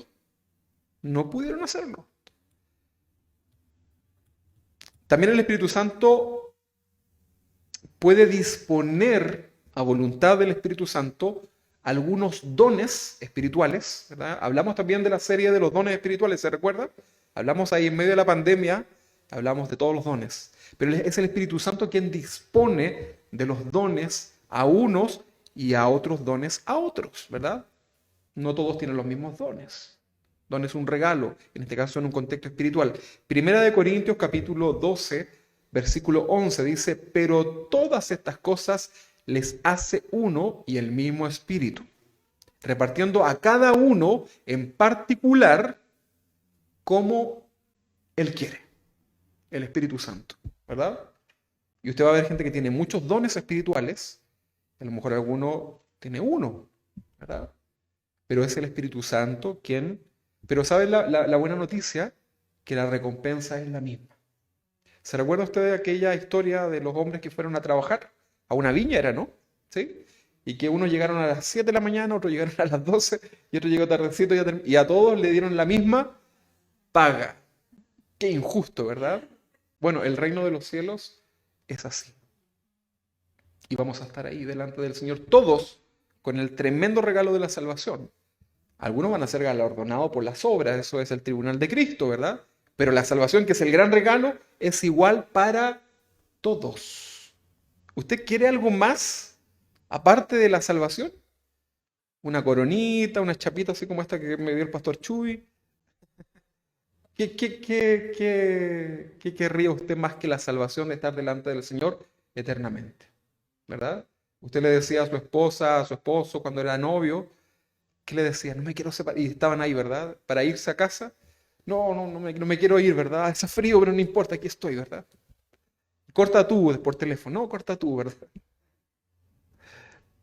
No pudieron hacerlo. También el Espíritu Santo puede disponer a voluntad del Espíritu Santo algunos dones espirituales, ¿verdad? Hablamos también de la serie de los dones espirituales, ¿se recuerda? Hablamos ahí en medio de la pandemia, hablamos de todos los dones. Pero es el Espíritu Santo quien dispone de los dones a unos y a otros dones a otros, ¿verdad? No todos tienen los mismos dones. Don es un regalo, en este caso en un contexto espiritual. Primera de Corintios capítulo 12, versículo 11 dice, pero todas estas cosas les hace uno y el mismo Espíritu, repartiendo a cada uno en particular como Él quiere, el Espíritu Santo, ¿verdad? Y usted va a ver gente que tiene muchos dones espirituales, a lo mejor alguno tiene uno, ¿verdad? Pero es el Espíritu Santo quien... Pero ¿sabe la buena noticia? Que la recompensa es la misma. ¿Se recuerda usted de aquella historia de los hombres que fueron a trabajar? A una viña era, ¿no? ¿Sí? Y que unos llegaron a las 7 de la mañana, otros llegaron a las 12 y otro llegó tardecito y a todos le dieron la misma paga. Qué injusto, ¿verdad? Bueno, el reino de los cielos es así. Y vamos a estar ahí delante del Señor, todos con el tremendo regalo de la salvación. Algunos van a ser galardonados por las obras, eso es el tribunal de Cristo, ¿verdad? Pero la salvación, que es el gran regalo, es igual para todos. ¿Usted quiere algo más aparte de la salvación? Una coronita, una chapita así como esta que me dio el pastor Chuy. ¿Qué querría usted más que la salvación de estar delante del Señor eternamente? ¿Verdad? Usted le decía a su esposa, a su esposo cuando era novio, ¿qué le decía? No me quiero separar. Y estaban ahí, ¿verdad? Para irse a casa. No me quiero ir, ¿verdad? Hace frío, pero no importa, aquí estoy, ¿verdad? Corta tú por teléfono. No, corta tú, ¿verdad?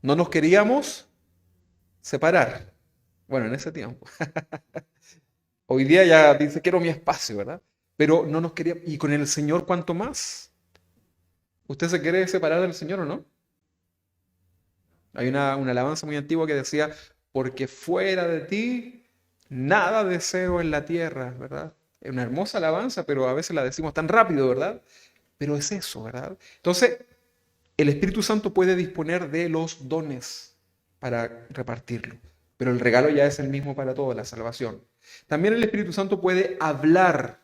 No nos queríamos separar. Bueno, en ese tiempo. Hoy día ya dice, quiero mi espacio, ¿verdad? Pero no nos queríamos. ¿Y con el Señor cuánto más? ¿Usted se quiere separar del Señor o no? Hay una alabanza muy antigua que decía, porque fuera de ti nada deseo en la tierra, ¿verdad? Es una hermosa alabanza, pero a veces la decimos tan rápido, ¿verdad? Pero es eso, ¿verdad? Entonces, el Espíritu Santo puede disponer de los dones para repartirlo, pero el regalo ya es el mismo para todos, la salvación. También el Espíritu Santo puede hablar,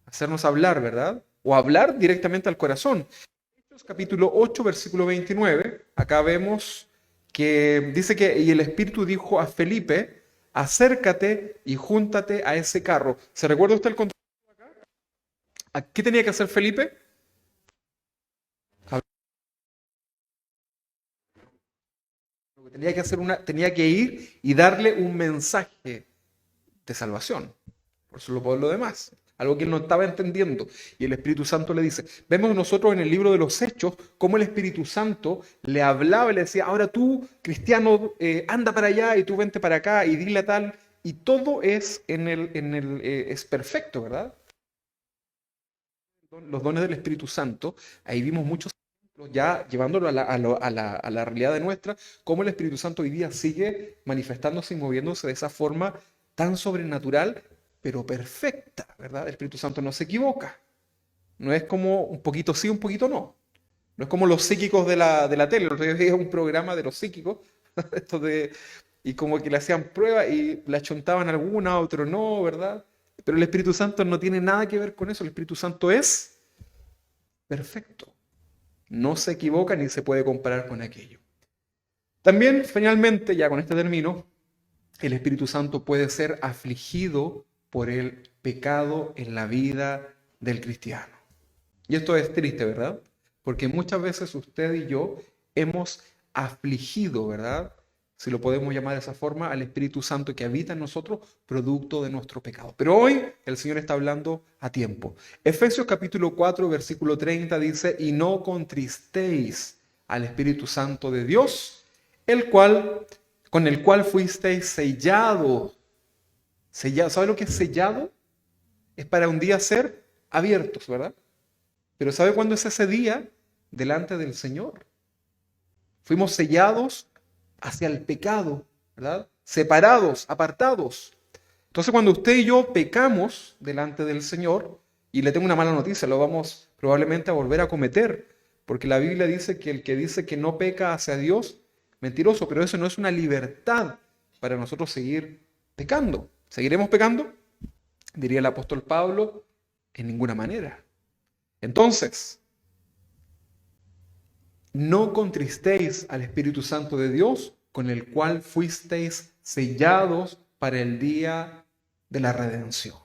hacernos hablar, ¿verdad? O hablar directamente al corazón. Hechos capítulo 8, versículo 29, acá vemos que dice que y el Espíritu dijo a Felipe, acércate y júntate a ese carro. ¿Se recuerda usted el contexto acá? ¿Qué tenía que hacer Felipe? Tenía que ir y darle un mensaje de salvación. Por eso lo demás. Algo que él no estaba entendiendo. Y el Espíritu Santo le dice, vemos nosotros en el libro de los Hechos cómo el Espíritu Santo le hablaba y le decía, ahora tú, cristiano, anda para allá y tú vente para acá y dile a tal. Y todo es es perfecto, ¿verdad? Los dones del Espíritu Santo, ahí vimos muchos ejemplos ya llevándolo a la realidad de nuestra, cómo el Espíritu Santo hoy día sigue manifestándose y moviéndose de esa forma tan sobrenatural, pero perfecta, ¿verdad? El Espíritu Santo no se equivoca. No es como un poquito sí, un poquito no. No es como los psíquicos de la tele. El otro día veía un programa de los psíquicos, esto y como que le hacían pruebas y le achontaban alguna, a otro no, ¿verdad? Pero el Espíritu Santo no tiene nada que ver con eso. El Espíritu Santo es perfecto. No se equivoca ni se puede comparar con aquello. También, finalmente, ya con este término, el Espíritu Santo puede ser afligido por el pecado en la vida del cristiano. Y esto es triste, ¿verdad? Porque muchas veces usted y yo hemos afligido, ¿verdad? Si lo podemos llamar de esa forma, al Espíritu Santo que habita en nosotros, producto de nuestro pecado. Pero hoy el Señor está hablando a tiempo. Efesios capítulo 4, versículo 30 dice, y no contristéis al Espíritu Santo de Dios, con el cual fuisteis sellados. ¿Sabe lo que es sellado? Es para un día ser abiertos, ¿verdad? Pero ¿sabe cuándo es ese día? Delante del Señor. Fuimos sellados hacia el pecado, ¿verdad? Separados, apartados. Entonces cuando usted y yo pecamos delante del Señor, y le tengo una mala noticia, lo vamos probablemente a volver a cometer, porque la Biblia dice que el que dice que no peca hacia Dios, mentiroso, pero eso no es una libertad para nosotros seguir pecando. ¿Seguiremos pecando? Diría el apóstol Pablo, en ninguna manera. Entonces, no contristéis al Espíritu Santo de Dios, con el cual fuisteis sellados para el día de la redención.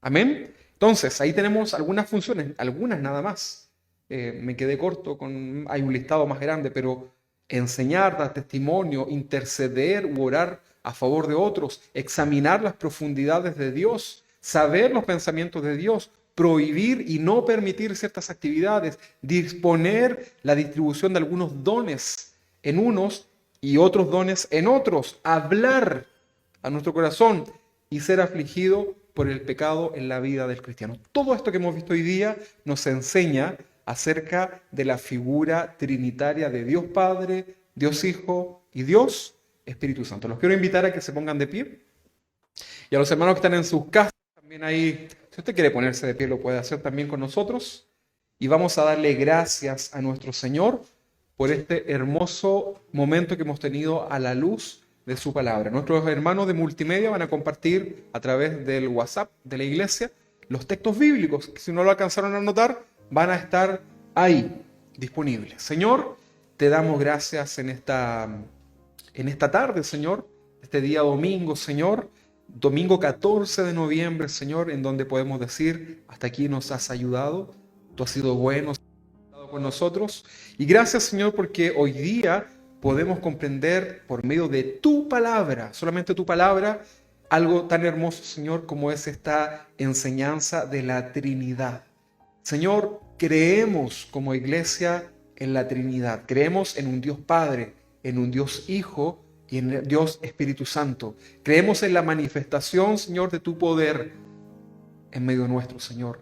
Amén. Entonces, ahí tenemos algunas funciones, algunas nada más. Me quedé corto, hay un listado más grande, pero enseñar, dar testimonio, interceder u orar a favor de otros, examinar las profundidades de Dios, saber los pensamientos de Dios, prohibir y no permitir ciertas actividades, disponer la distribución de algunos dones en unos y otros dones en otros, hablar a nuestro corazón y ser afligido por el pecado en la vida del cristiano. Todo esto que hemos visto hoy día nos enseña acerca de la figura trinitaria de Dios Padre, Dios Hijo y Dios Espíritu Santo. Los quiero invitar a que se pongan de pie. Y a los hermanos que están en sus casas, también ahí, si usted quiere ponerse de pie, lo puede hacer también con nosotros. Y vamos a darle gracias a nuestro Señor por este hermoso momento que hemos tenido a la luz de su palabra. Nuestros hermanos de multimedia van a compartir a través del WhatsApp de la iglesia los textos bíblicos, que si no lo alcanzaron a anotar, van a estar ahí disponibles. Señor, te damos gracias en esta tarde, Señor, este día domingo, Señor, domingo 14 de noviembre, Señor, en donde podemos decir, hasta aquí nos has ayudado, tú has sido bueno, has estado con nosotros. Y gracias, Señor, porque hoy día podemos comprender por medio de tu palabra, solamente tu palabra, algo tan hermoso, Señor, como es esta enseñanza de la Trinidad. Señor, creemos como iglesia en la Trinidad, creemos en un Dios Padre, en un Dios Hijo y en el Dios Espíritu Santo. Creemos en la manifestación, Señor, de tu poder en medio nuestro, Señor.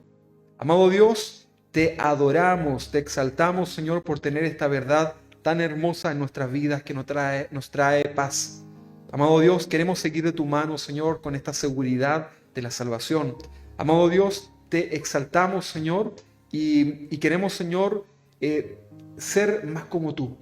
Amado Dios, te adoramos, te exaltamos, Señor, por tener esta verdad tan hermosa en nuestras vidas que nos trae paz. Amado Dios, queremos seguir de tu mano, Señor, con esta seguridad de la salvación. Amado Dios, te exaltamos, Señor, y queremos, Señor, ser más como tú.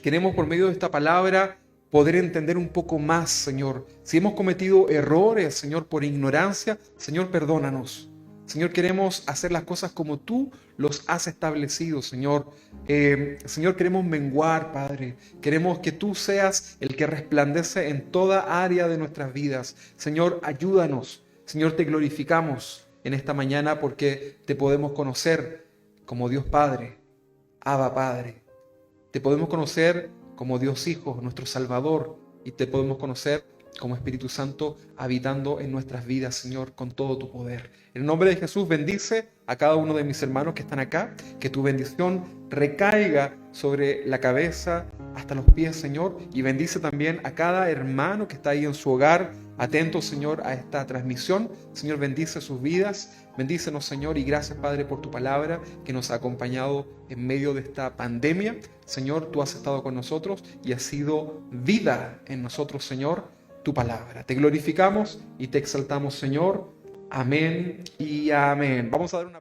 Queremos, por medio de esta palabra, poder entender un poco más, Señor. Si hemos cometido errores, Señor, por ignorancia, Señor, perdónanos. Señor, queremos hacer las cosas como tú los has establecido, Señor. Señor, queremos menguar, Padre. Queremos que tú seas el que resplandece en toda área de nuestras vidas. Señor, ayúdanos. Señor, te glorificamos en esta mañana porque te podemos conocer como Dios Padre, Abba Padre. Te podemos conocer como Dios Hijo, nuestro Salvador, y te podemos conocer como Espíritu Santo habitando en nuestras vidas, Señor, con todo tu poder. En el nombre de Jesús, bendice a cada uno de mis hermanos que están acá, que tu bendición recaiga sobre la cabeza hasta los pies, Señor, y bendice también a cada hermano que está ahí en su hogar, atento, Señor, a esta transmisión. Señor, bendice sus vidas, bendícenos, Señor, y gracias, Padre, por tu palabra que nos ha acompañado en medio de esta pandemia. Señor, tú has estado con nosotros y has sido vida en nosotros, Señor, tu palabra. Te glorificamos y te exaltamos, Señor. Amén y amén. Vamos a dar una